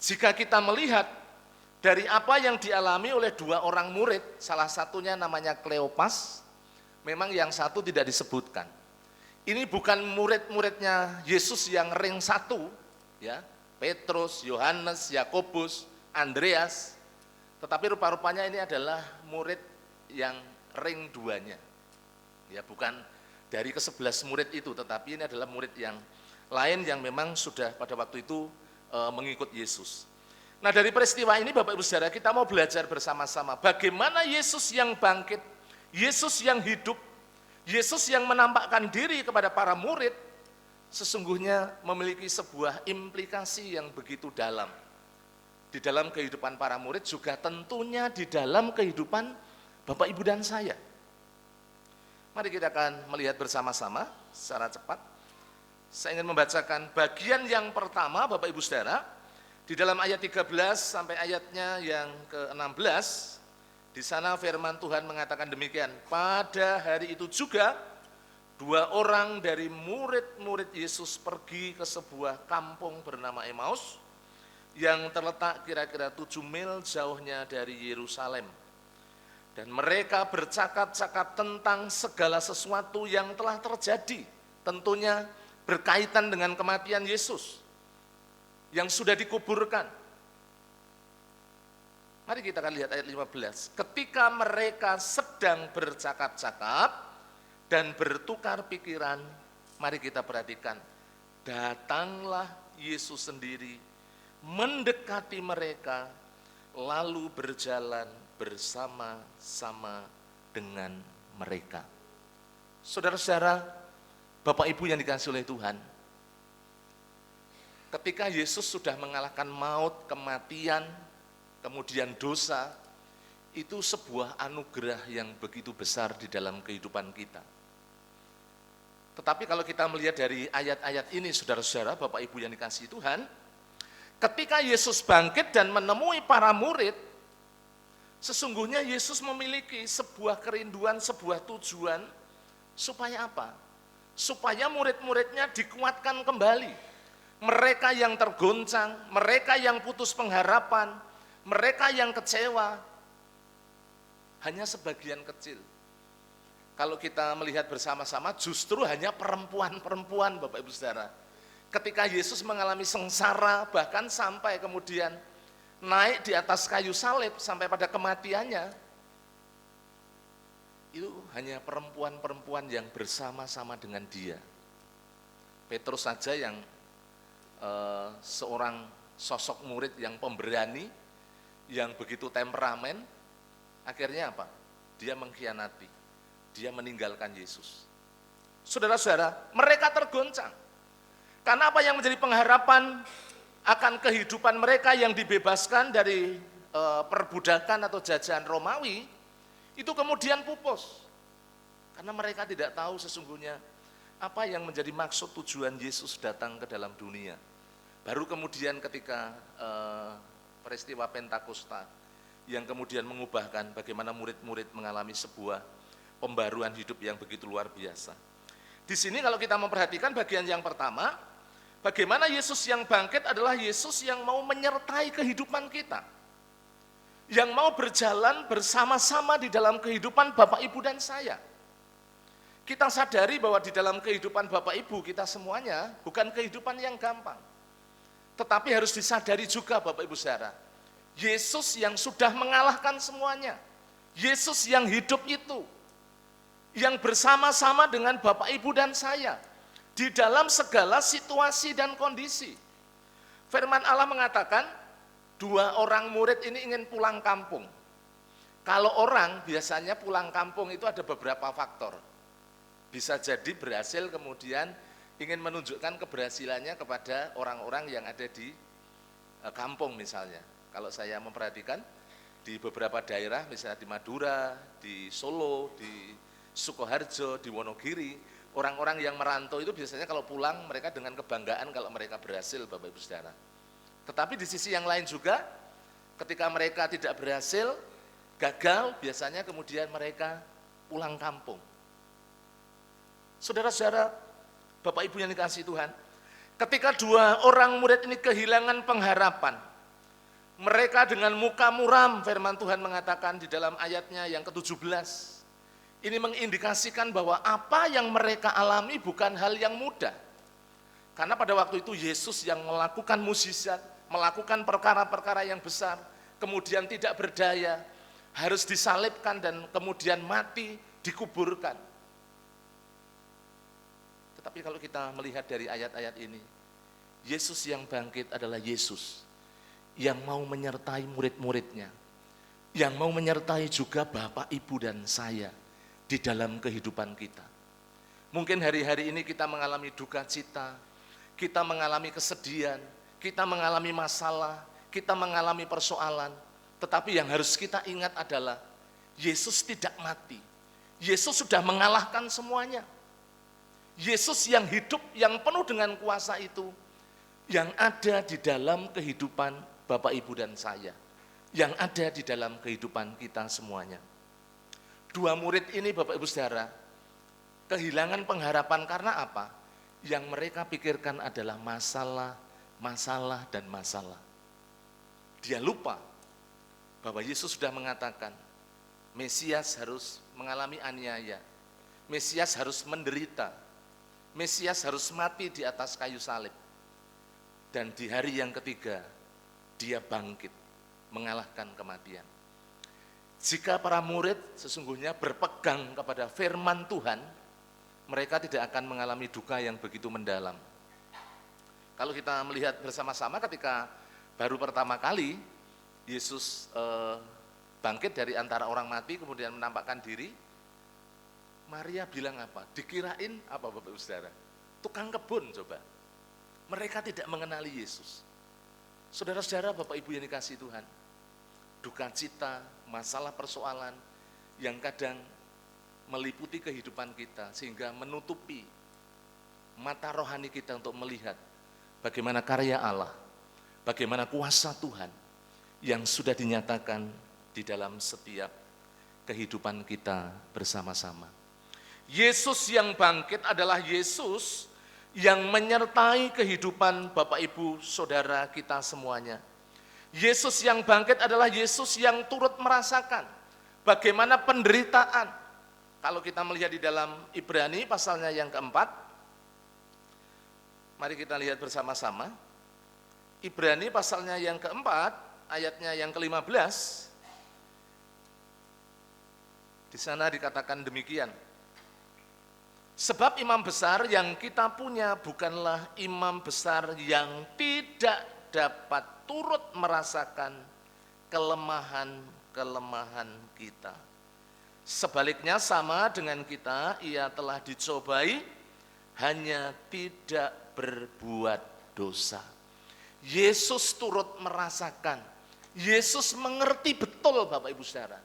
Jika kita melihat dari apa yang dialami oleh dua orang murid, salah satunya namanya Kleopas, memang yang satu tidak disebutkan. Ini bukan murid-muridnya Yesus yang ring satu, ya, Petrus, Yohanes, Yakobus, Andreas, tetapi rupa-rupanya ini adalah murid yang ring duanya. Ya, bukan dari ke-11 murid itu, tetapi ini adalah murid yang lain yang memang sudah pada waktu itu mengikut Yesus. Nah, dari peristiwa ini Bapak Ibu Saudara, kita mau belajar bersama-sama bagaimana Yesus yang bangkit, Yesus yang hidup, Yesus yang menampakkan diri kepada para murid sesungguhnya memiliki sebuah implikasi yang begitu dalam di dalam kehidupan para murid, juga tentunya di dalam kehidupan Bapak Ibu dan saya. Mari kita akan melihat bersama-sama secara cepat. Saya ingin membacakan bagian yang pertama Bapak Ibu Saudara, di dalam ayat 13 sampai ayatnya yang ke-16. Di sana firman Tuhan mengatakan demikian, pada hari itu juga 2 orang dari murid-murid Yesus pergi ke sebuah kampung bernama Emmaus yang terletak kira-kira 7 mil jauhnya dari Yerusalem. Dan mereka bercakap-cakap tentang segala sesuatu yang telah terjadi, tentunya berkaitan dengan kematian Yesus yang sudah dikuburkan. Mari kita akan lihat ayat 15. Ketika mereka sedang bercakap-cakap dan bertukar pikiran, mari kita perhatikan, datanglah Yesus sendiri mendekati mereka, lalu berjalan bersama-sama dengan mereka. Saudara-saudara, Bapak Ibu yang dikasihi oleh Tuhan, ketika Yesus sudah mengalahkan maut, kematian, kemudian dosa, itu sebuah anugerah yang begitu besar di dalam kehidupan kita. Tetapi kalau kita melihat dari ayat-ayat ini, saudara-saudara, Bapak Ibu yang dikasihi Tuhan, ketika Yesus bangkit dan menemui para murid, sesungguhnya Yesus memiliki sebuah kerinduan, sebuah tujuan, supaya apa? Supaya murid-muridnya dikuatkan kembali. Mereka yang tergoncang, mereka yang putus pengharapan, mereka yang kecewa, hanya sebagian kecil. Kalau kita melihat bersama-sama, justru hanya perempuan-perempuan, Bapak Ibu Saudara. Ketika Yesus mengalami sengsara, bahkan sampai kemudian naik di atas kayu salib sampai pada kematiannya, itu hanya perempuan-perempuan yang bersama-sama dengan dia. Petrus saja yang seorang sosok murid yang pemberani, yang begitu temperamen, akhirnya apa? Dia mengkhianati, dia meninggalkan Yesus. Saudara-saudara, mereka tergoncang. Karena apa yang menjadi pengharapan akan kehidupan mereka yang dibebaskan dari perbudakan atau jajahan Romawi, itu kemudian pupus. Karena mereka tidak tahu sesungguhnya apa yang menjadi maksud tujuan Yesus datang ke dalam dunia. Baru kemudian ketika peristiwa Pentakosta yang kemudian mengubahkan bagaimana murid-murid mengalami sebuah pembaruan hidup yang begitu luar biasa. Di sini kalau kita memperhatikan bagian yang pertama, bagaimana Yesus yang bangkit adalah Yesus yang mau menyertai kehidupan kita. Yang mau berjalan bersama-sama di dalam kehidupan Bapak Ibu dan saya. Kita sadari bahwa di dalam kehidupan Bapak Ibu kita semuanya bukan kehidupan yang gampang. Tetapi harus disadari juga Bapak Ibu saudara, Yesus yang sudah mengalahkan semuanya. Yesus yang hidup itu, yang bersama-sama dengan Bapak Ibu dan saya di dalam segala situasi dan kondisi. Firman Allah mengatakan, 2 orang murid ini ingin pulang kampung. Kalau orang biasanya pulang kampung itu ada beberapa faktor. Bisa jadi berhasil kemudian ingin menunjukkan keberhasilannya kepada orang-orang yang ada di kampung misalnya. Kalau saya memperhatikan di beberapa daerah, misalnya di Madura, di Solo, di Sukoharjo, di Wonogiri, orang-orang yang merantau itu biasanya kalau pulang mereka dengan kebanggaan kalau mereka berhasil, Bapak Ibu Saudara. Tetapi di sisi yang lain juga, ketika mereka tidak berhasil, gagal, biasanya kemudian mereka pulang kampung. Saudara-saudara, Bapak Ibu yang dikasihi Tuhan, ketika 2 orang murid ini kehilangan pengharapan, mereka dengan muka muram, firman Tuhan mengatakan di dalam ayatnya yang ke-17, ini mengindikasikan bahwa apa yang mereka alami bukan hal yang mudah. Karena pada waktu itu Yesus yang melakukan mukjizat, melakukan perkara-perkara yang besar, kemudian tidak berdaya, harus disalibkan dan kemudian mati, dikuburkan. Tetapi kalau kita melihat dari ayat-ayat ini, Yesus yang bangkit adalah Yesus yang mau menyertai murid-muridnya, yang mau menyertai juga Bapak, Ibu, dan saya di dalam kehidupan kita. Mungkin hari-hari ini kita mengalami duka cita, kita mengalami kesedihan, kita mengalami masalah, kita mengalami persoalan. Tetapi yang harus kita ingat adalah Yesus tidak mati. Yesus sudah mengalahkan semuanya. Yesus yang hidup, yang penuh dengan kuasa itu, yang ada di dalam kehidupan Bapak, Ibu, dan saya, yang ada di dalam kehidupan kita semuanya. Dua murid ini, Bapak, Ibu, Saudara, kehilangan pengharapan karena apa? Yang mereka pikirkan adalah masalah, masalah, dan masalah. Dia lupa bahwa Yesus sudah mengatakan, Mesias harus mengalami aniaya, Mesias harus menderita, Mesias harus mati di atas kayu salib. Dan di hari yang ketiga, dia bangkit, mengalahkan kematian. Jika para murid sesungguhnya berpegang kepada firman Tuhan, mereka tidak akan mengalami duka yang begitu mendalam. Kalau kita melihat bersama-sama ketika baru pertama kali Yesus bangkit dari antara orang mati kemudian menampakkan diri, Maria bilang apa? Dikirain apa Bapak Ibu Saudara? Tukang kebun coba. Mereka tidak mengenali Yesus. Saudara-saudara, Bapak Ibu yang dikasihi Tuhan, duka cita, masalah persoalan yang kadang meliputi kehidupan kita sehingga menutupi mata rohani kita untuk melihat bagaimana karya Allah, bagaimana kuasa Tuhan yang sudah dinyatakan di dalam setiap kehidupan kita bersama-sama. Yesus yang bangkit adalah Yesus yang menyertai kehidupan Bapak, Ibu, Saudara kita semuanya. Yesus yang bangkit adalah Yesus yang turut merasakan bagaimana penderitaan. Kalau kita melihat di dalam Ibrani pasalnya yang keempat, mari kita lihat bersama-sama. Ibrani pasalnya yang keempat, ayatnya yang ke-15, di sana dikatakan demikian. Sebab imam besar yang kita punya bukanlah imam besar yang tidak dapat turut merasakan kelemahan-kelemahan kita. Sebaliknya sama dengan kita, ia telah dicobai, hanya tidak berbuat dosa. Yesus turut merasakan, Yesus mengerti betul Bapak Ibu Saudara,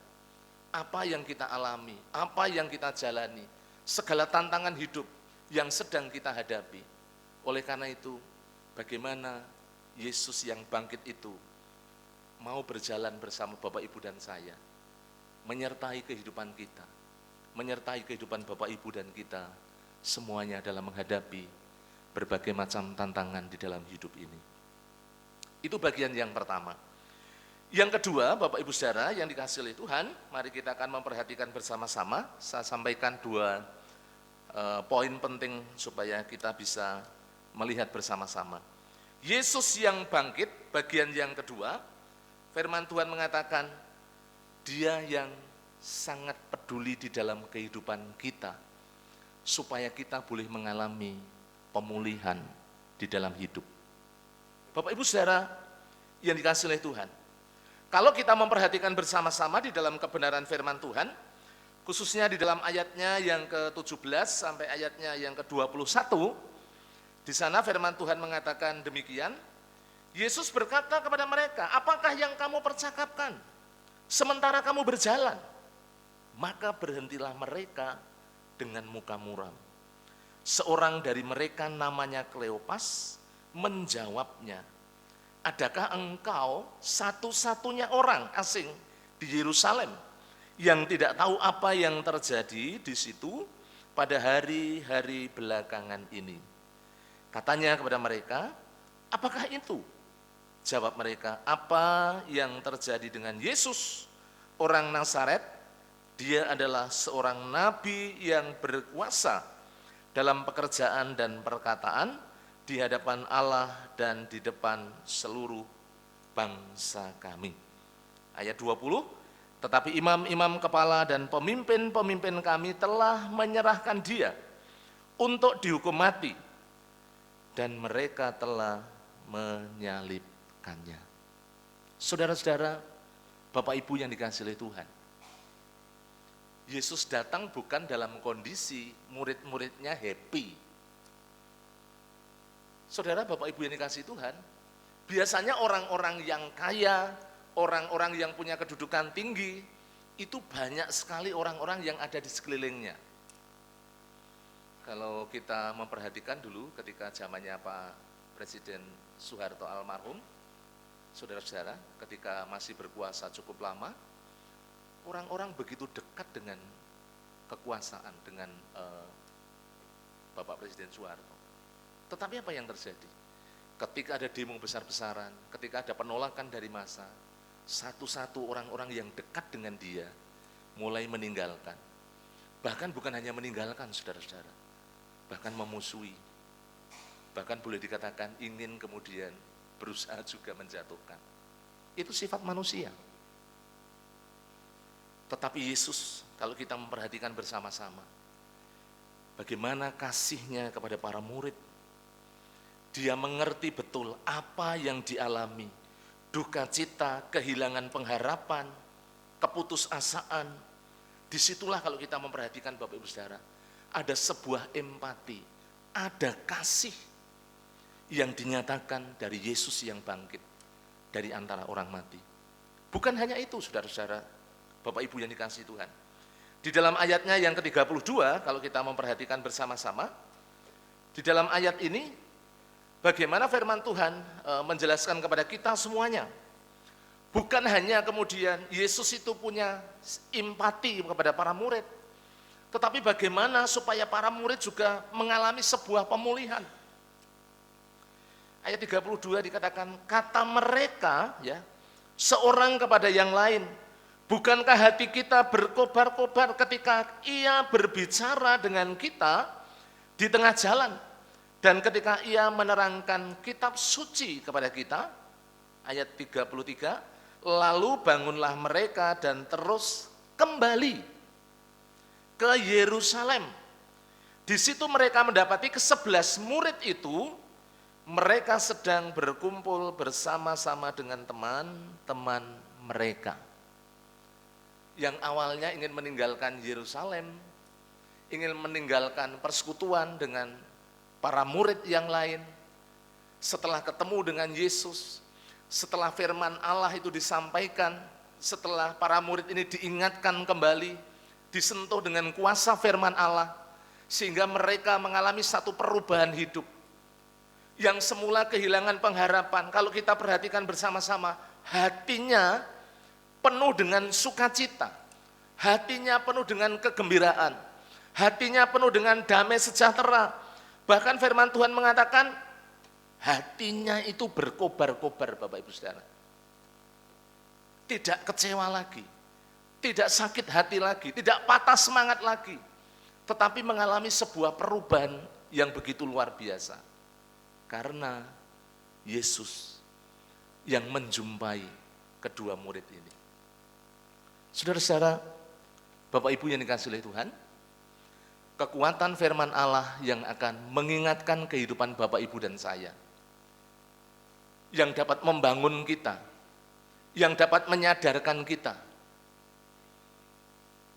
apa yang kita alami, apa yang kita jalani, segala tantangan hidup yang sedang kita hadapi. Oleh karena itu, bagaimana Yesus yang bangkit itu mau berjalan bersama Bapak, Ibu, dan saya, menyertai kehidupan kita, menyertai kehidupan Bapak, Ibu, dan kita semuanya dalam menghadapi berbagai macam tantangan di dalam hidup ini. Itu bagian yang pertama. Yang kedua, Bapak Ibu Saudara yang dikasihi oleh Tuhan, mari kita akan memperhatikan bersama-sama. Saya sampaikan dua poin penting supaya kita bisa melihat bersama-sama. Yesus yang bangkit, bagian yang kedua, firman Tuhan mengatakan, Dia yang sangat peduli di dalam kehidupan kita, supaya kita boleh mengalami pemulihan di dalam hidup. Bapak Ibu Saudara yang dikasihi oleh Tuhan, kalau kita memperhatikan bersama-sama di dalam kebenaran firman Tuhan, khususnya di dalam ayatnya yang ke-17 sampai ayatnya yang ke-21, di sana firman Tuhan mengatakan demikian, Yesus berkata kepada mereka, apakah yang kamu percakapkan sementara kamu berjalan? Maka berhentilah mereka dengan muka muram. Seorang dari mereka namanya Kleopas menjawabnya, adakah engkau satu-satunya orang asing di Yerusalem yang tidak tahu apa yang terjadi di situ pada hari-hari belakangan ini? Katanya kepada mereka, apakah itu? Jawab mereka, apa yang terjadi dengan Yesus, orang Nazaret? Dia adalah seorang nabi yang berkuasa dalam pekerjaan dan perkataan di hadapan Allah dan di depan seluruh bangsa kami. Ayat 20, tetapi imam-imam kepala dan pemimpin-pemimpin kami telah menyerahkan dia, untuk dihukum mati, dan mereka telah menyalibkannya. Saudara-saudara, Bapak Ibu yang dikasihi oleh Tuhan, Yesus datang bukan dalam kondisi murid-muridnya happy. Saudara, Bapak Ibu yang dikasihi Tuhan, biasanya orang-orang yang kaya, orang-orang yang punya kedudukan tinggi, itu banyak sekali orang-orang yang ada di sekelilingnya. Kalau kita memperhatikan dulu ketika zamannya Pak Presiden Soeharto almarhum, saudara-saudara, ketika masih berkuasa cukup lama, orang-orang begitu dekat dengan kekuasaan, dengan Bapak Presiden Soeharto. Tetapi apa yang terjadi? Ketika ada demo besar-besaran, ketika ada penolakan dari massa, satu-satu orang-orang yang dekat dengan dia mulai meninggalkan. Bahkan bukan hanya meninggalkan, saudara-saudara, bahkan memusuhi. Bahkan boleh dikatakan ingin kemudian berusaha juga menjatuhkan. Itu sifat manusia. Tetapi Yesus, kalau kita memperhatikan bersama-sama, bagaimana kasihnya kepada para murid, dia mengerti betul apa yang dialami, duka cita, kehilangan pengharapan, keputusasaan. Disitulah kalau kita memperhatikan Bapak Ibu Saudara, ada sebuah empati, ada kasih yang dinyatakan dari Yesus yang bangkit dari antara orang mati. Bukan hanya itu, saudara-saudara, Bapak Ibu yang dikasihi Tuhan. Di dalam ayatnya yang ke-32, kalau kita memperhatikan bersama-sama, di dalam ayat ini, bagaimana firman Tuhan menjelaskan kepada kita semuanya. Bukan hanya kemudian Yesus itu punya empati kepada para murid, tetapi bagaimana supaya para murid juga mengalami sebuah pemulihan. Ayat 32 dikatakan, kata mereka, ya, seorang kepada yang lain, bukankah hati kita berkobar-kobar ketika ia berbicara dengan kita di tengah jalan, dan ketika ia menerangkan kitab suci kepada kita? Ayat 33, lalu bangunlah mereka dan terus kembali ke Yerusalem. Di situ mereka mendapati ke-11 murid itu, mereka sedang berkumpul bersama-sama dengan teman-teman mereka. Yang awalnya ingin meninggalkan Yerusalem, ingin meninggalkan persekutuan dengan para murid yang lain, setelah ketemu dengan Yesus, setelah firman Allah itu disampaikan, setelah para murid ini diingatkan kembali, disentuh dengan kuasa firman Allah, sehingga mereka mengalami satu perubahan hidup. Yang semula kehilangan pengharapan, kalau kita perhatikan bersama-sama, hatinya penuh dengan sukacita, hatinya penuh dengan kegembiraan, hatinya penuh dengan damai sejahtera. Bahkan firman Tuhan mengatakan, hatinya itu berkobar-kobar, Bapak Ibu Saudara. Tidak kecewa lagi, tidak sakit hati lagi, tidak patah semangat lagi, tetapi mengalami sebuah perubahan yang begitu luar biasa. Karena Yesus yang menjumpai kedua murid ini. Saudara-saudara, Bapak Ibu yang dikasihi oleh Tuhan, kekuatan firman Allah yang akan mengingatkan kehidupan Bapak Ibu dan saya, yang dapat membangun kita, yang dapat menyadarkan kita.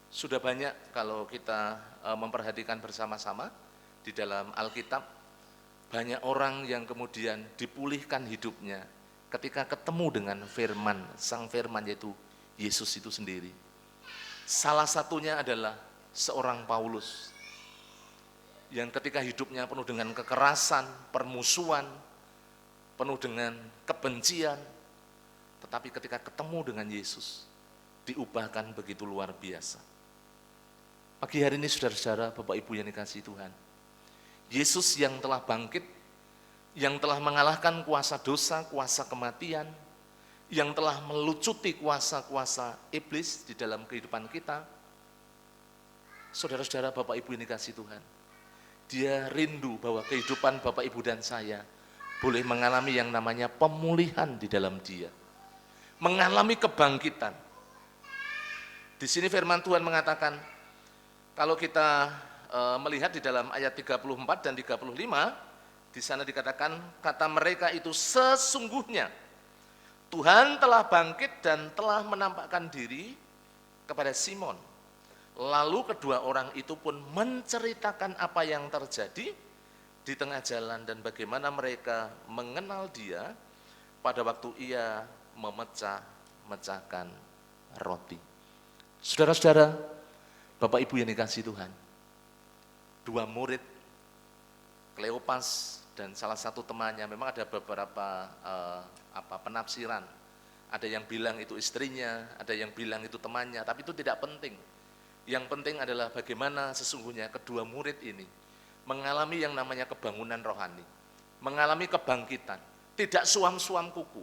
Sudah banyak kalau kita memperhatikan bersama-sama di dalam Alkitab, banyak orang yang kemudian dipulihkan hidupnya ketika ketemu dengan firman, sang firman yaitu Yesus itu sendiri. Salah satunya adalah seorang Paulus yang ketika hidupnya penuh dengan kekerasan, permusuhan, penuh dengan kebencian, tetapi ketika ketemu dengan Yesus diubahkan begitu luar biasa. Pagi hari ini saudara-saudara, Bapak Ibu yang dikasihi Tuhan, Yesus yang telah bangkit, yang telah mengalahkan kuasa dosa, kuasa kematian, yang telah melucuti kuasa-kuasa iblis di dalam kehidupan kita. Saudara-saudara, Bapak Ibu yang dikasihi Tuhan, dia rindu bahwa kehidupan Bapak Ibu dan saya boleh mengalami yang namanya pemulihan di dalam dia, mengalami kebangkitan. Di sini firman Tuhan mengatakan, kalau kita melihat di dalam ayat 34 dan 35, di sana dikatakan kata mereka itu sesungguhnya Tuhan telah bangkit dan telah menampakkan diri kepada Simon. Lalu kedua orang itu pun menceritakan apa yang terjadi di tengah jalan dan bagaimana mereka mengenal dia pada waktu ia memecah-mecahkan roti. Saudara-saudara, Bapak Ibu yang dikasihi Tuhan, dua murid, Kleopas dan salah satu temannya, memang ada beberapa penafsiran. Ada yang bilang itu istrinya, ada yang bilang itu temannya, tapi itu tidak penting. Yang penting adalah bagaimana sesungguhnya kedua murid ini mengalami yang namanya kebangunan rohani, mengalami kebangkitan, tidak suam-suam kuku,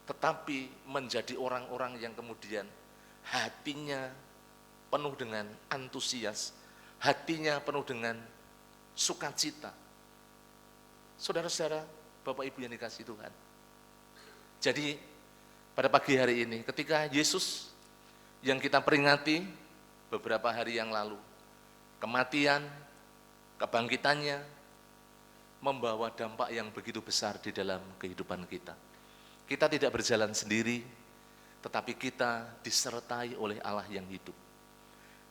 tetapi menjadi orang-orang yang kemudian hatinya penuh dengan antusias, hatinya penuh dengan sukacita. Saudara-saudara, Bapak Ibu yang dikasihi Tuhan. Jadi pada pagi hari ini ketika Yesus yang kita peringati beberapa hari yang lalu, kematian, kebangkitannya membawa dampak yang begitu besar di dalam kehidupan kita. Kita tidak berjalan sendiri, tetapi kita disertai oleh Allah yang hidup.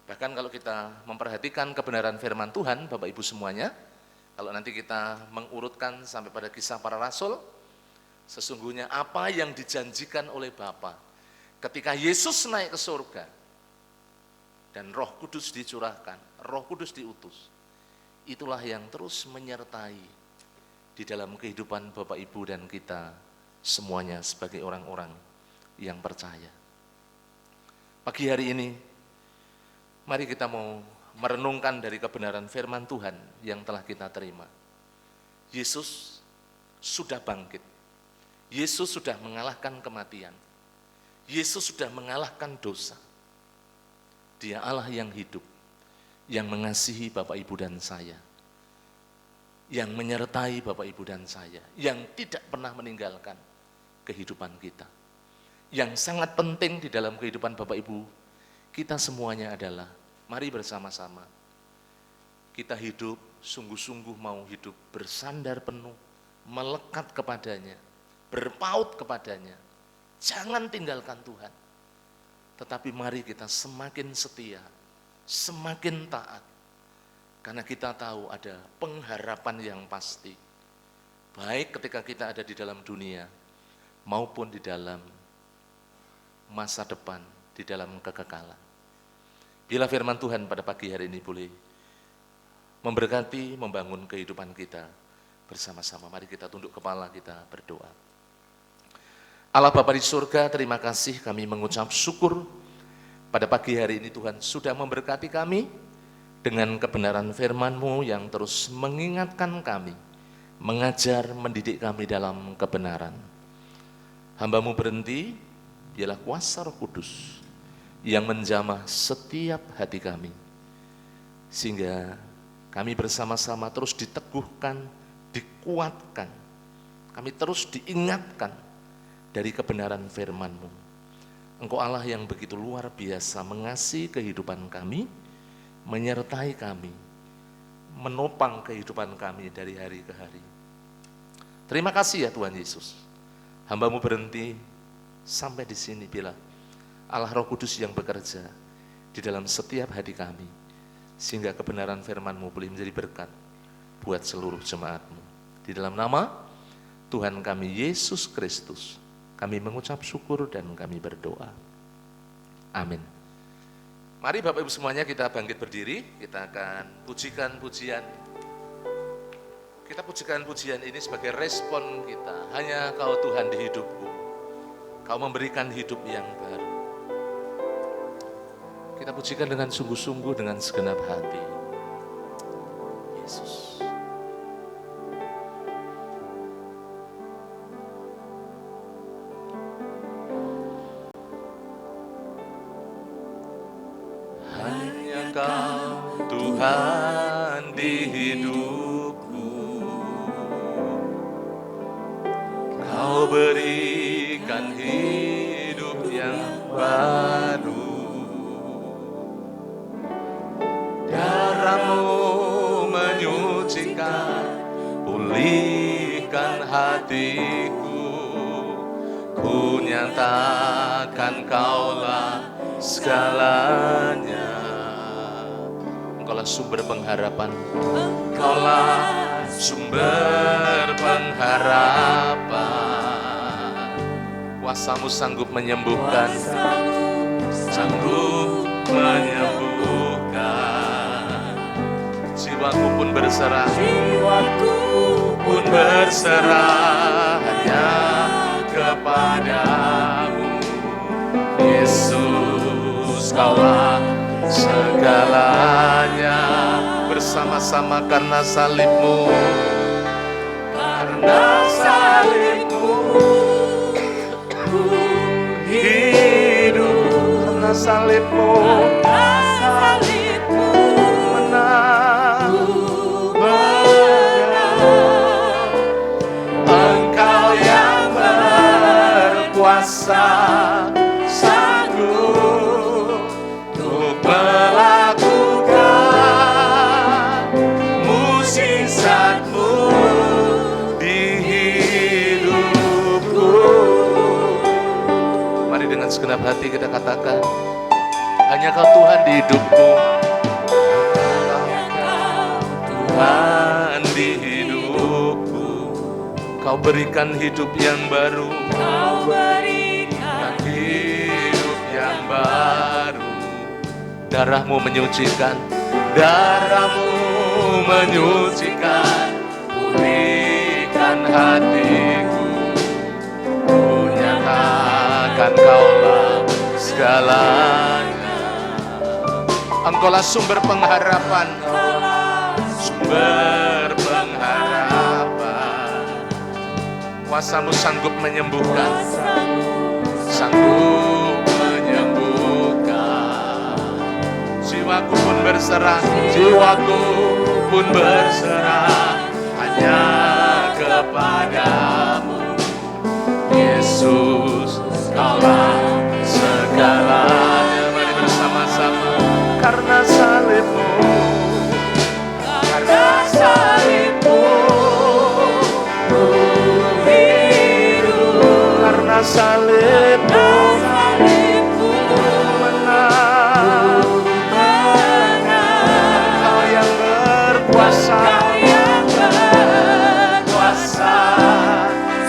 Bahkan kalau kita memperhatikan kebenaran firman Tuhan, Bapak Ibu semuanya, kalau nanti kita mengurutkan sampai pada kisah para rasul, sesungguhnya apa yang dijanjikan oleh Bapa ketika Yesus naik ke surga dan Roh Kudus dicurahkan, Roh Kudus diutus, itulah yang terus menyertai di dalam kehidupan Bapak Ibu dan kita semuanya sebagai orang-orang yang percaya. Pagi hari ini, mari kita mau merenungkan dari kebenaran firman Tuhan yang telah kita terima. Yesus sudah bangkit. Yesus sudah mengalahkan kematian. Yesus sudah mengalahkan dosa. Dia Allah yang hidup, yang mengasihi Bapak Ibu dan saya, yang menyertai Bapak Ibu dan saya, yang tidak pernah meninggalkan kehidupan kita. Yang sangat penting di dalam kehidupan Bapak Ibu kita semuanya adalah mari bersama-sama kita hidup sungguh-sungguh mau hidup bersandar penuh, melekat kepadanya, berpaut kepadanya. Jangan tinggalkan Tuhan. Tetapi mari kita semakin setia, semakin taat. Karena kita tahu ada pengharapan yang pasti. Baik ketika kita ada di dalam dunia maupun di dalam masa depan, di dalam kekekalan. Bila firman Tuhan pada pagi hari ini boleh memberkati, membangun kehidupan kita bersama-sama. Mari kita tunduk kepala, kita berdoa. Allah Bapa di surga, terima kasih kami mengucap syukur pada pagi hari ini Tuhan sudah memberkati kami dengan kebenaran firman-Mu yang terus mengingatkan kami, mengajar, mendidik kami dalam kebenaran. Hamba-Mu berhenti, biarlah kuasa Roh Kudus yang menjamah setiap hati kami, sehingga kami bersama-sama terus diteguhkan, dikuatkan, kami terus diingatkan dari kebenaran firman-Mu. Engkau Allah yang begitu luar biasa mengasihi kehidupan kami, menyertai kami, menopang kehidupan kami dari hari ke hari. Terima kasih ya Tuhan Yesus. Hamba-Mu berhenti sampai di sini bila Allah Roh Kudus yang bekerja di dalam setiap hati kami, sehingga kebenaran firman-Mu boleh menjadi berkat buat seluruh jemaat-Mu. Di dalam nama Tuhan kami Yesus Kristus, kami mengucap syukur dan kami berdoa. Amin. Mari Bapak Ibu semuanya kita bangkit berdiri, kita akan pujikan pujian. Kita pujikan pujian ini sebagai respon kita. Hanya Kau Tuhan di hidupku, Kau memberikan hidup yang baru. Kita pujikan dengan sungguh-sungguh, dengan segenap hati. Yesus. Hanya Kau Tuhan di hidupku, Kau berikan hidup yang baru. Darah-Mu pulihkan hatiku, ku nyatakan Kaulah segalanya. Engkaulah sumber pengharapan, Engkaulah sumber pengharapan. Kuasa-Mu sanggup menyembuhkan, sanggup menyembuhkan. Jiwaku pun berserah, hanya kepadamu. Yesus, Kaulah segalanya. Bersama-sama karena salib-Mu, ku hidup. Karena salib-Mu, menang. Engkau yang berkuasa, sanggup untuk melakukan mukjizat-Mu di hidupku. Mari dengan segenap hati kita katakan, hanya Kau Tuhan di hidupku, Tuhan di hidupku. Kau berikan hidup yang baru, hidup yang baru. Darah-Mu menyucikan, darah-Mu menyucikan. Pulihkan hatiku, ku nyatakan Kaulah segalanya. Engkaulah sumber pengharapan, sumber pengharapan. Kuasa-Mu sanggup menyembuhkan, sanggup menyembuhkan. Jiwaku pun berserah, hanya kepadamu. Yesus, Kaulah segalanya. Mari bersama-sama, karena salib-Mu, ku hidup. Karena salib-Mu, menang. Engkau yang berkuasa,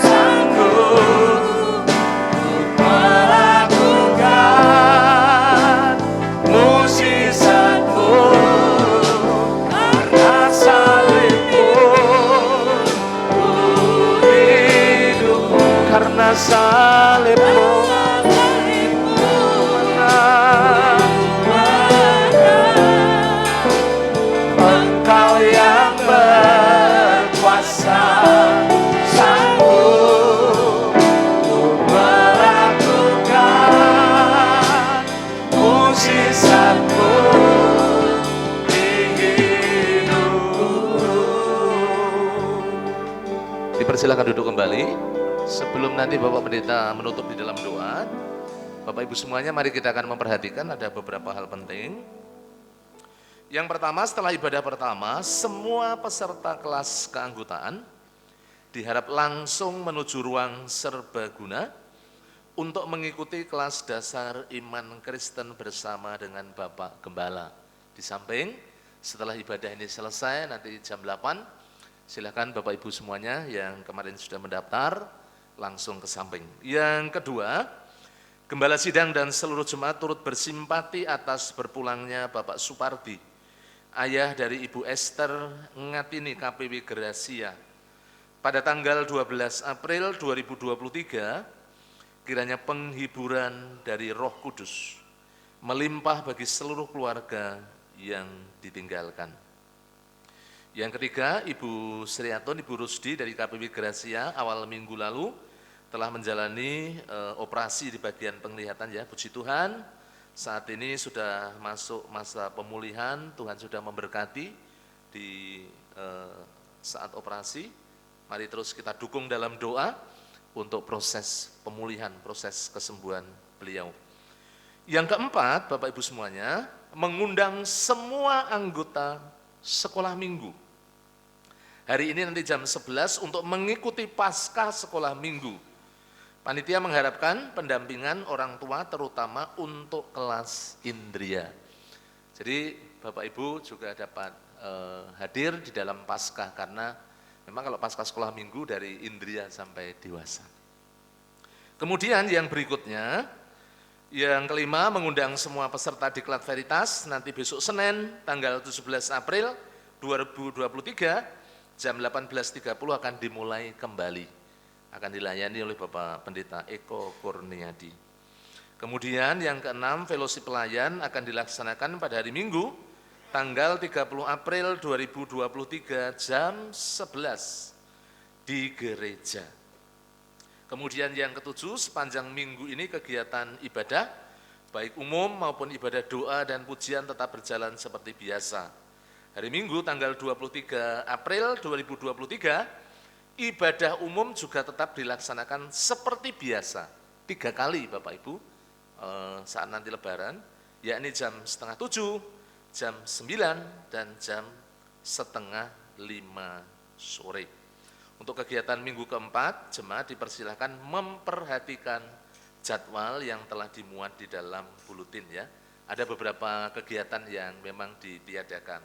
sanggup untuk melakukan mukjizat-Mu. Karena salib-Mu, ku hidup. Karena salib-Mu, menang. Engkau yang berkuasa, sanggup untuk melakukan mukjizat-Mu di hidupku. Dipersilakan duduk kembali. Sebelum nanti Bapak Pendeta menutup di dalam doa, Bapak Ibu semuanya, mari kita akan memperhatikan ada beberapa hal penting. Yang pertama, setelah ibadah pertama, semua peserta kelas keanggotaan diharap langsung menuju ruang serbaguna untuk mengikuti kelas dasar iman Kristen bersama dengan Bapak Gembala. Di samping, setelah ibadah ini selesai, nanti jam 8, silakan Bapak Ibu semuanya yang kemarin sudah mendaftar, langsung ke samping. Yang kedua, Gembala Sidang dan seluruh jemaat turut bersimpati atas berpulangnya Bapak Supardi, ayah dari Ibu Esther Ngatini KPW Gracia. Pada tanggal 12 April 2023, kiranya penghiburan dari Roh Kudus melimpah bagi seluruh keluarga yang ditinggalkan. Yang ketiga, Ibu Sriatun, Ibu Rusdi dari KPW Gracia awal minggu lalu telah menjalani operasi di bagian penglihatan, ya, puji Tuhan. Saat ini sudah masuk masa pemulihan, Tuhan sudah memberkati di saat operasi. Mari terus kita dukung dalam doa untuk proses pemulihan, proses kesembuhan beliau. Yang keempat, Bapak Ibu semuanya, mengundang semua anggota sekolah minggu hari ini nanti jam 11 untuk mengikuti Paskah sekolah minggu. Panitia mengharapkan pendampingan orang tua terutama untuk kelas Indria. Jadi Bapak Ibu juga dapat hadir di dalam Paskah karena memang kalau Paskah sekolah minggu dari Indria sampai dewasa. Kemudian yang berikutnya, yang kelima mengundang semua peserta Diklat Veritas nanti besok Senin tanggal 17 April 2023 jam 18.30 akan dimulai kembali. Akan dilayani oleh Bapak Pendeta Eko Kurniadi. Kemudian yang keenam, fellowship pelayan akan dilaksanakan pada hari Minggu, tanggal 30 April 2023 jam 11 di gereja. Kemudian yang ketujuh, sepanjang minggu ini kegiatan ibadah, baik umum maupun ibadah doa dan pujian tetap berjalan seperti biasa. Hari Minggu tanggal 23 April 2023, ibadah umum juga tetap dilaksanakan seperti biasa, 3 kali Bapak Ibu saat nanti lebaran, yakni jam 6:30, jam 9, dan jam 4:30 sore. Untuk kegiatan minggu keempat, jemaat dipersilahkan memperhatikan jadwal yang telah dimuat di dalam buletin ya. Ada beberapa kegiatan yang memang ditiadakan.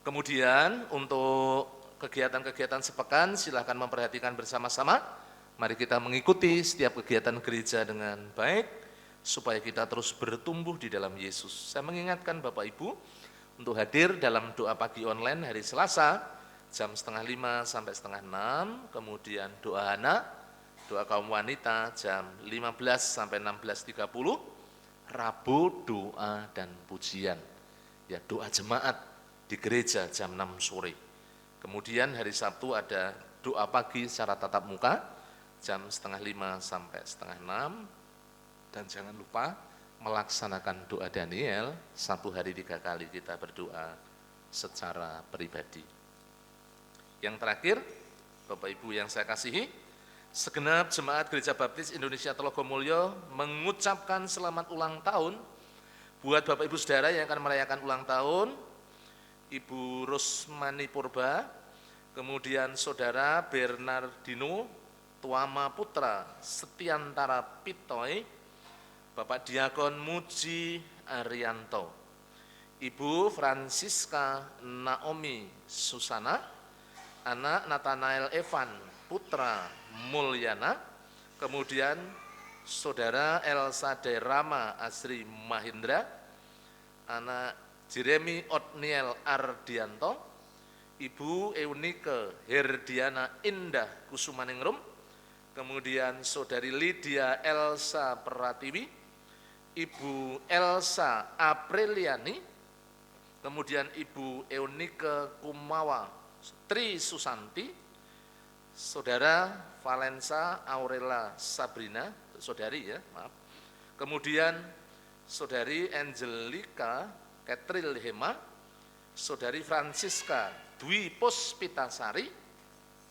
Kemudian untuk kegiatan-kegiatan sepekan silahkan memperhatikan bersama-sama. Mari kita mengikuti setiap kegiatan gereja dengan baik, supaya kita terus bertumbuh di dalam Yesus. Saya mengingatkan Bapak Ibu untuk hadir dalam doa pagi online hari Selasa, jam 4:30 sampai 5:30, kemudian doa Hana, doa kaum wanita jam 15 sampai 16:30, Rabu doa dan pujian, ya doa jemaat di gereja jam 6 sore. Kemudian hari Sabtu ada doa pagi secara tatap muka, jam 4:30 sampai 5:30, dan jangan lupa melaksanakan doa Daniel, 1 hari 3 kali kita berdoa secara pribadi. Yang terakhir, Bapak Ibu yang saya kasihi, segenap jemaat Gereja Baptis Indonesia Telogomulyo mengucapkan selamat ulang tahun buat Bapak Ibu Saudara yang akan merayakan ulang tahun, Ibu Rusmani Purba, kemudian Saudara Bernardino Tuama Putra Setiantara Pitoy, Bapak Diakon Muji Arianto, Ibu Francisca Naomi Susana, anak Nathanael Evan Putra Mulyana, kemudian Saudara Elsa Derama Asri Mahindra, anak Jeremy Otniel Ardianto, Ibu Eunike Herdiana Indah Kusumaningrum, kemudian Saudari Lydia Elsa Pratiwi, Ibu Elsa Apriliani, kemudian Ibu Eunike Kumawa Tri Susanti, Saudara Valensa Aurela Sabrina, saudari ya, maaf. Kemudian Saudari Angelika Ketril Hema, Saudari Francisca Dwi Puspitasari,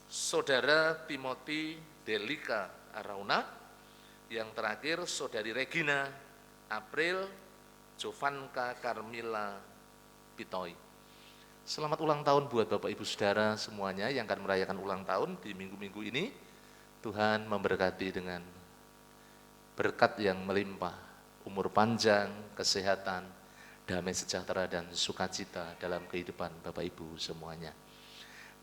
Saudara Timothy Delika Arauna, yang terakhir Saudari Regina April Jovanka Carmila Pitoy. Selamat ulang tahun buat Bapak Ibu Saudara semuanya yang akan merayakan ulang tahun di minggu-minggu ini. Tuhan memberkati dengan berkat yang melimpah, umur panjang, kesehatan, damai sejahtera dan sukacita dalam kehidupan Bapak Ibu semuanya.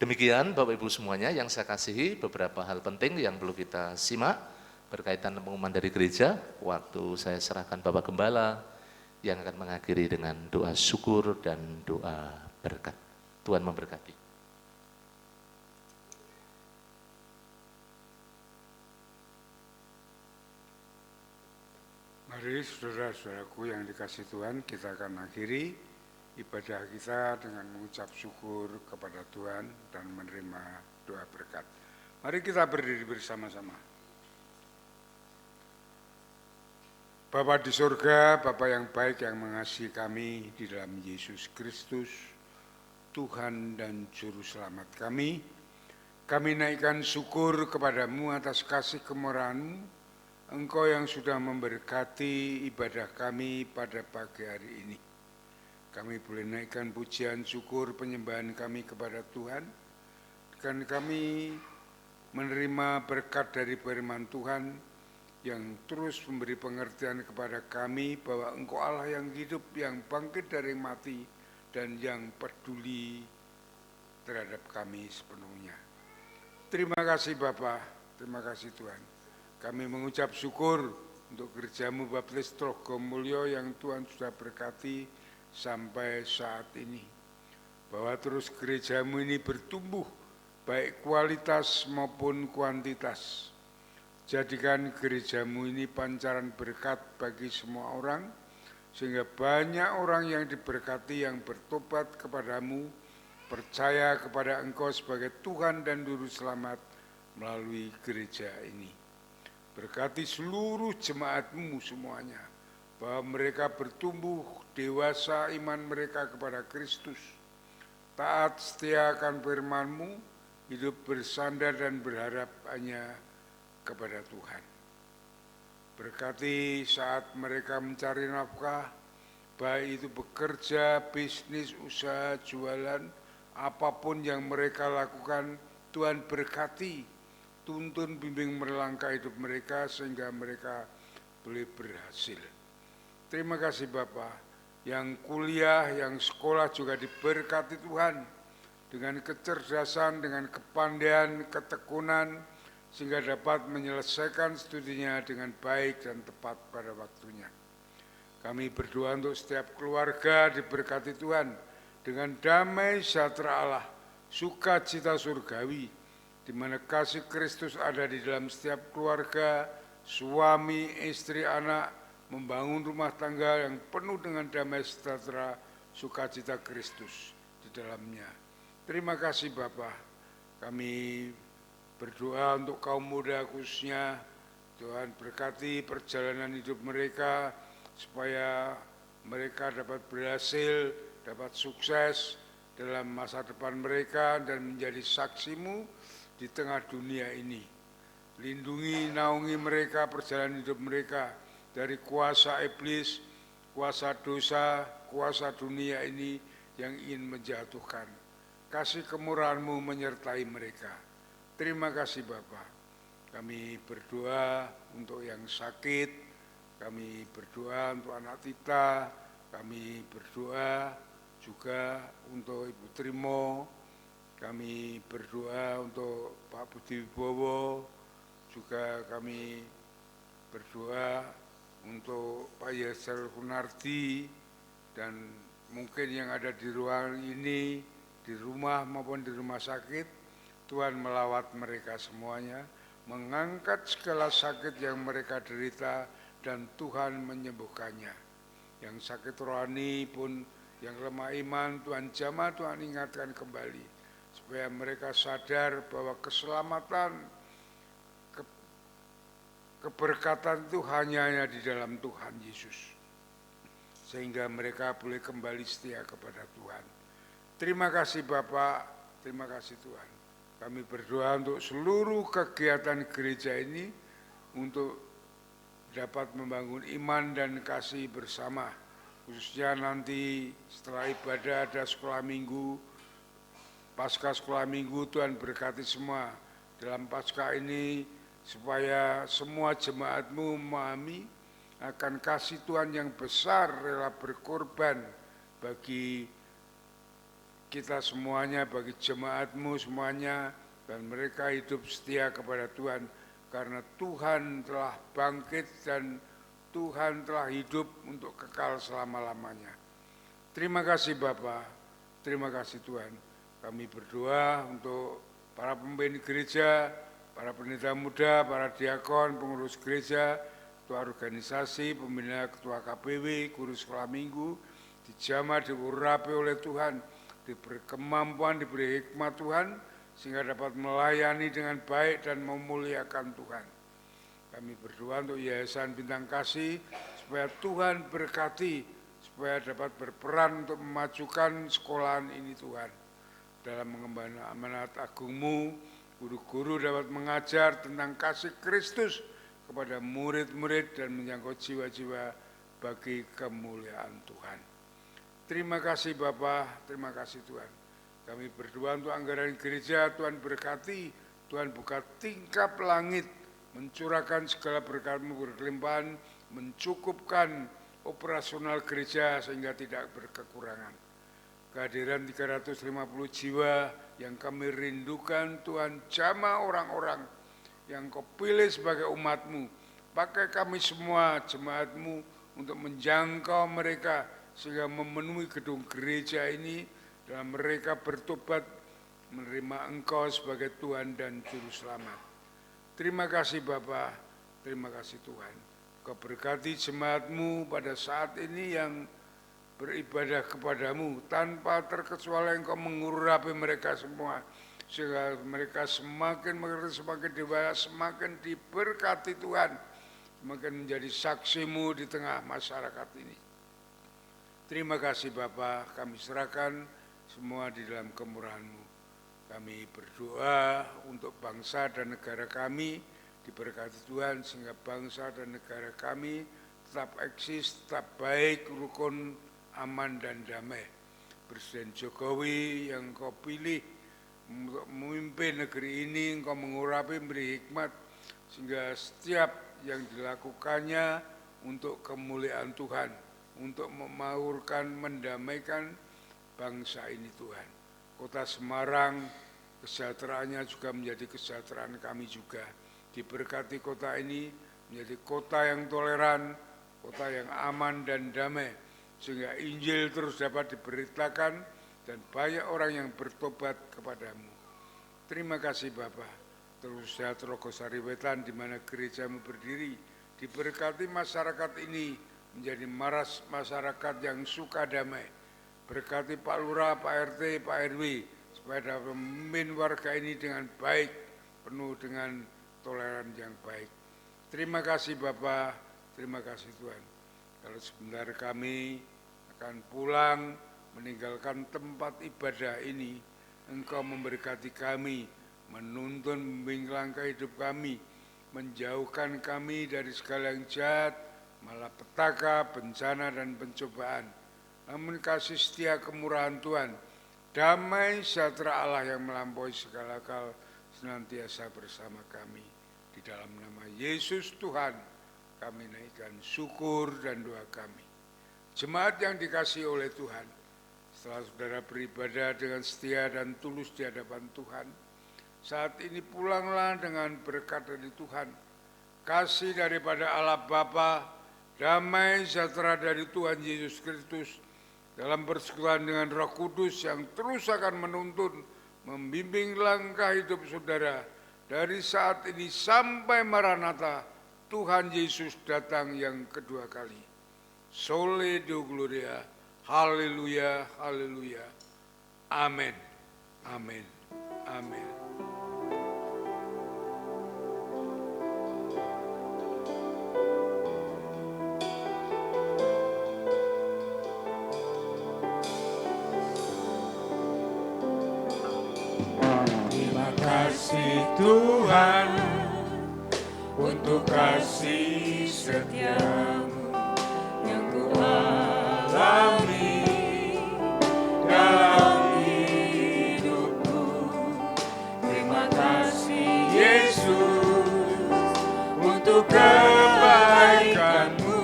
Demikian Bapak Ibu semuanya yang saya kasihi, beberapa hal penting yang perlu kita simak berkaitan pengumuman dari gereja. Waktu saya serahkan Bapak Gembala yang akan mengakhiri dengan doa syukur dan doa berkat. Tuhan memberkati. Mari saudara-saudaraku yang dikasihi Tuhan, kita akan akhiri ibadah kita dengan mengucap syukur kepada Tuhan dan menerima doa berkat. Mari kita berdiri bersama-sama. Bapa di surga, Bapa yang baik yang mengasihi kami di dalam Yesus Kristus, Tuhan dan Juru Selamat kami naikkan syukur kepadamu atas kasih kemurahan-Mu, Engkau yang sudah memberkati ibadah kami pada pagi hari ini. Kami boleh naikkan pujian syukur penyembahan kami kepada Tuhan, Dan kami menerima berkat dari firman Tuhan yang terus memberi pengertian kepada kami bahwa Engkau Allah yang hidup, yang bangkit dari mati, dan yang peduli terhadap kami sepenuhnya. Terima kasih Bapa, terima kasih Tuhan. Kami mengucap syukur untuk gerejamu Baptis Trogomulyo yang Tuhan sudah berkati sampai saat ini. Bahwa terus gerejamu ini bertumbuh baik kualitas maupun kuantitas. Jadikan gerejamu ini pancaran berkat bagi semua orang, sehingga banyak orang yang diberkati yang bertobat kepadamu, percaya kepada Engkau sebagai Tuhan dan Juru Selamat melalui gereja ini. Berkati seluruh jemaatmu semuanya, bahwa mereka bertumbuh dewasa iman mereka kepada Kristus, taat setia akan firman-Mu, hidup bersandar dan berharap hanya kepada Tuhan. Berkati saat mereka mencari nafkah, baik itu bekerja, bisnis, usaha, jualan, apapun yang mereka lakukan, Tuhan berkati, tuntun bimbing melangkah hidup mereka sehingga mereka boleh berhasil. Terima kasih Bapa, yang kuliah, yang sekolah juga diberkati Tuhan dengan kecerdasan, dengan kepandaian, ketekunan, sehingga dapat menyelesaikan studinya dengan baik dan tepat pada waktunya. Kami berdoa untuk setiap keluarga diberkati Tuhan dengan damai sejahtera Allah, sukacita surgawi, di mana kasih Kristus ada di dalam setiap keluarga, suami, istri, anak, membangun rumah tangga yang penuh dengan damai sejahtera, sukacita Kristus di dalamnya. Terima kasih Bapa. Kami berdoa untuk kaum muda khususnya, Tuhan berkati perjalanan hidup mereka supaya mereka dapat berhasil, dapat sukses dalam masa depan mereka dan menjadi saksi-Mu di tengah dunia ini. Lindungi, naungi mereka, perjalanan hidup mereka dari kuasa iblis, kuasa dosa, kuasa dunia ini yang ingin menjatuhkan. Kasih kemurahan-Mu menyertai mereka. Terima kasih Bapa. Kami berdoa untuk yang sakit, kami berdoa untuk anak Tita, kami berdoa juga untuk Ibu Trimo, kami berdoa untuk Pak Budi Wibowo, juga kami berdoa untuk Pak Yasser Hunardi, dan mungkin yang ada di ruang ini, di rumah maupun di rumah sakit, Tuhan melawat mereka semuanya, mengangkat segala sakit yang mereka derita, dan Tuhan menyembuhkannya. Yang sakit rohani pun, yang lemah iman, Tuhan jamah, Tuhan ingatkan kembali, supaya mereka sadar bahwa keselamatan, keberkatan itu hanya di dalam Tuhan Yesus. Sehingga mereka boleh kembali setia kepada Tuhan. Terima kasih Bapak, terima kasih Tuhan. Kami berdoa untuk seluruh kegiatan gereja ini untuk dapat membangun iman dan kasih bersama. Khususnya nanti setelah ibadah ada sekolah minggu, pasca sekolah minggu, Tuhan berkati semua dalam pasca ini supaya semua jemaat-Mu memahami akan kasih Tuhan yang besar, rela berkorban bagi kita semuanya, bagi jemaat-Mu semuanya, dan mereka hidup setia kepada Tuhan karena Tuhan telah bangkit dan Tuhan telah hidup untuk kekal selama-lamanya. Terima kasih Bapa, terima kasih Tuhan. Kami berdoa untuk para pemimpin gereja, para pendeta muda, para diakon, pengurus gereja, ketua organisasi, pembina, ketua KPW, guru sekolah minggu, dijamah, diurapi oleh Tuhan, diberi kemampuan, diberi hikmat Tuhan, sehingga dapat melayani dengan baik dan memuliakan Tuhan. Kami berdoa untuk Yayasan Bintang Kasih, supaya Tuhan berkati, supaya dapat berperan untuk memajukan sekolahan ini Tuhan. Dalam mengemban amanat agung-Mu, guru-guru dapat mengajar tentang kasih Kristus kepada murid-murid dan menyangkut jiwa-jiwa bagi kemuliaan Tuhan. Terima kasih Bapa, terima kasih Tuhan. Kami berdoa untuk anggaran gereja, Tuhan berkati, Tuhan buka tingkap langit, mencurahkan segala berkat-Mu berkelimpahan, mencukupkan operasional gereja sehingga tidak berkekurangan. Kehadiran 350 jiwa yang kami rindukan, Tuhan, jamah orang-orang yang Kau pilih sebagai umat-Mu. Pakai kami semua jemaat-Mu untuk menjangkau mereka sehingga memenuhi gedung gereja ini dan mereka bertobat menerima Engkau sebagai Tuhan dan Juru Selamat. Terima kasih Bapa, terima kasih Tuhan. Kau berkati jemaat-Mu pada saat ini yang beribadah kepadamu tanpa terkecuali Engkau mengurapi mereka semua sehingga mereka semakin mengerti, semakin dewasa, semakin diberkati Tuhan, semakin menjadi saksi-Mu di tengah masyarakat ini. Terima kasih Bapa, kami serahkan semua di dalam kemurahan-Mu. Kami berdoa untuk bangsa dan negara kami, diberkati Tuhan sehingga bangsa dan negara kami tetap eksis, tetap baik, rukun, aman dan damai. Presiden Jokowi yang Kau pilih untuk memimpin negeri ini, Engkau mengurapi, memberi hikmat sehingga setiap yang dilakukannya untuk kemuliaan Tuhan, untuk memahurkan, mendamaikan bangsa ini Tuhan. Kota Semarang, kesejahteraannya juga menjadi kesejahteraan kami juga. Diberkati kota ini menjadi kota yang toleran, kota yang aman dan damai, sehingga Injil terus dapat diberitakan dan banyak orang yang bertobat kepadamu. Terima kasih Bapa. Terus sehat Rogosari Wetan di mana gerejamu berdiri. Diberkati masyarakat ini menjadi masyarakat yang suka damai. Berkati Pak Lurah, Pak RT, Pak RW, supaya dapat memimpin warga ini dengan baik, penuh dengan toleran yang baik. Terima kasih Bapak, terima kasih Tuhan. Kalau sebentar kami akan pulang, meninggalkan tempat ibadah ini, Engkau memberkati kami, menuntun membimbing langkah hidup kami, menjauhkan kami dari segala yang jahat, malapetaka, bencana dan pencobaan. Namun kasih setia kemurahan Tuhan, damai sejahtera Allah yang melampaui segala akal senantiasa bersama kami. Di dalam nama Yesus Tuhan, kami naikkan syukur dan doa kami. Jemaat yang dikasihi oleh Tuhan, setelah saudara beribadah dengan setia dan tulus di hadapan Tuhan, saat ini pulanglah dengan berkat dari Tuhan, kasih daripada Allah Bapa, damai sejahtera dari Tuhan Yesus Kristus, dalam persekutuan dengan Roh Kudus yang terus akan menuntun, membimbing langkah hidup saudara dari saat ini sampai Maranatha, Tuhan Yesus datang yang kedua kali. Sole Deo Gloria, haleluya, haleluya, amin, amin, amin. Kasih Tuhan untuk kasih setiamu yang ku alami dalam hidupku. Terima kasih Yesus untuk kebaikanmu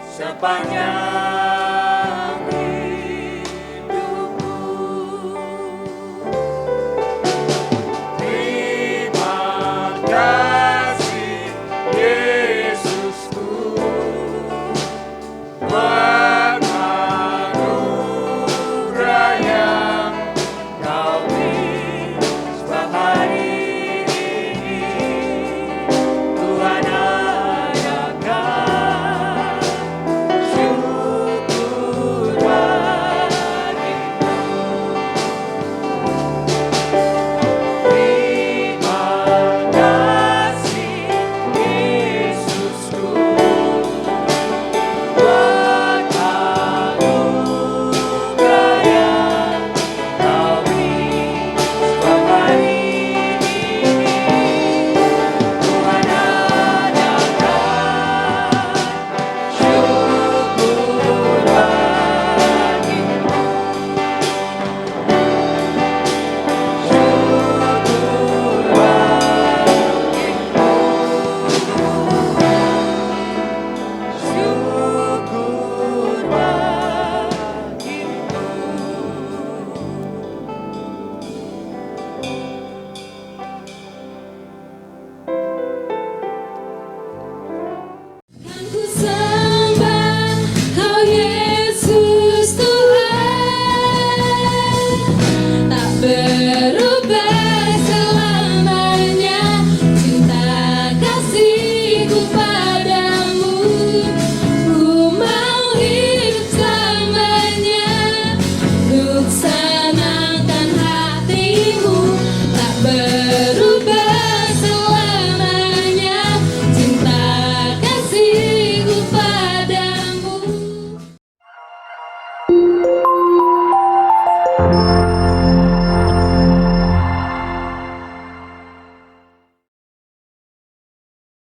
sepanjang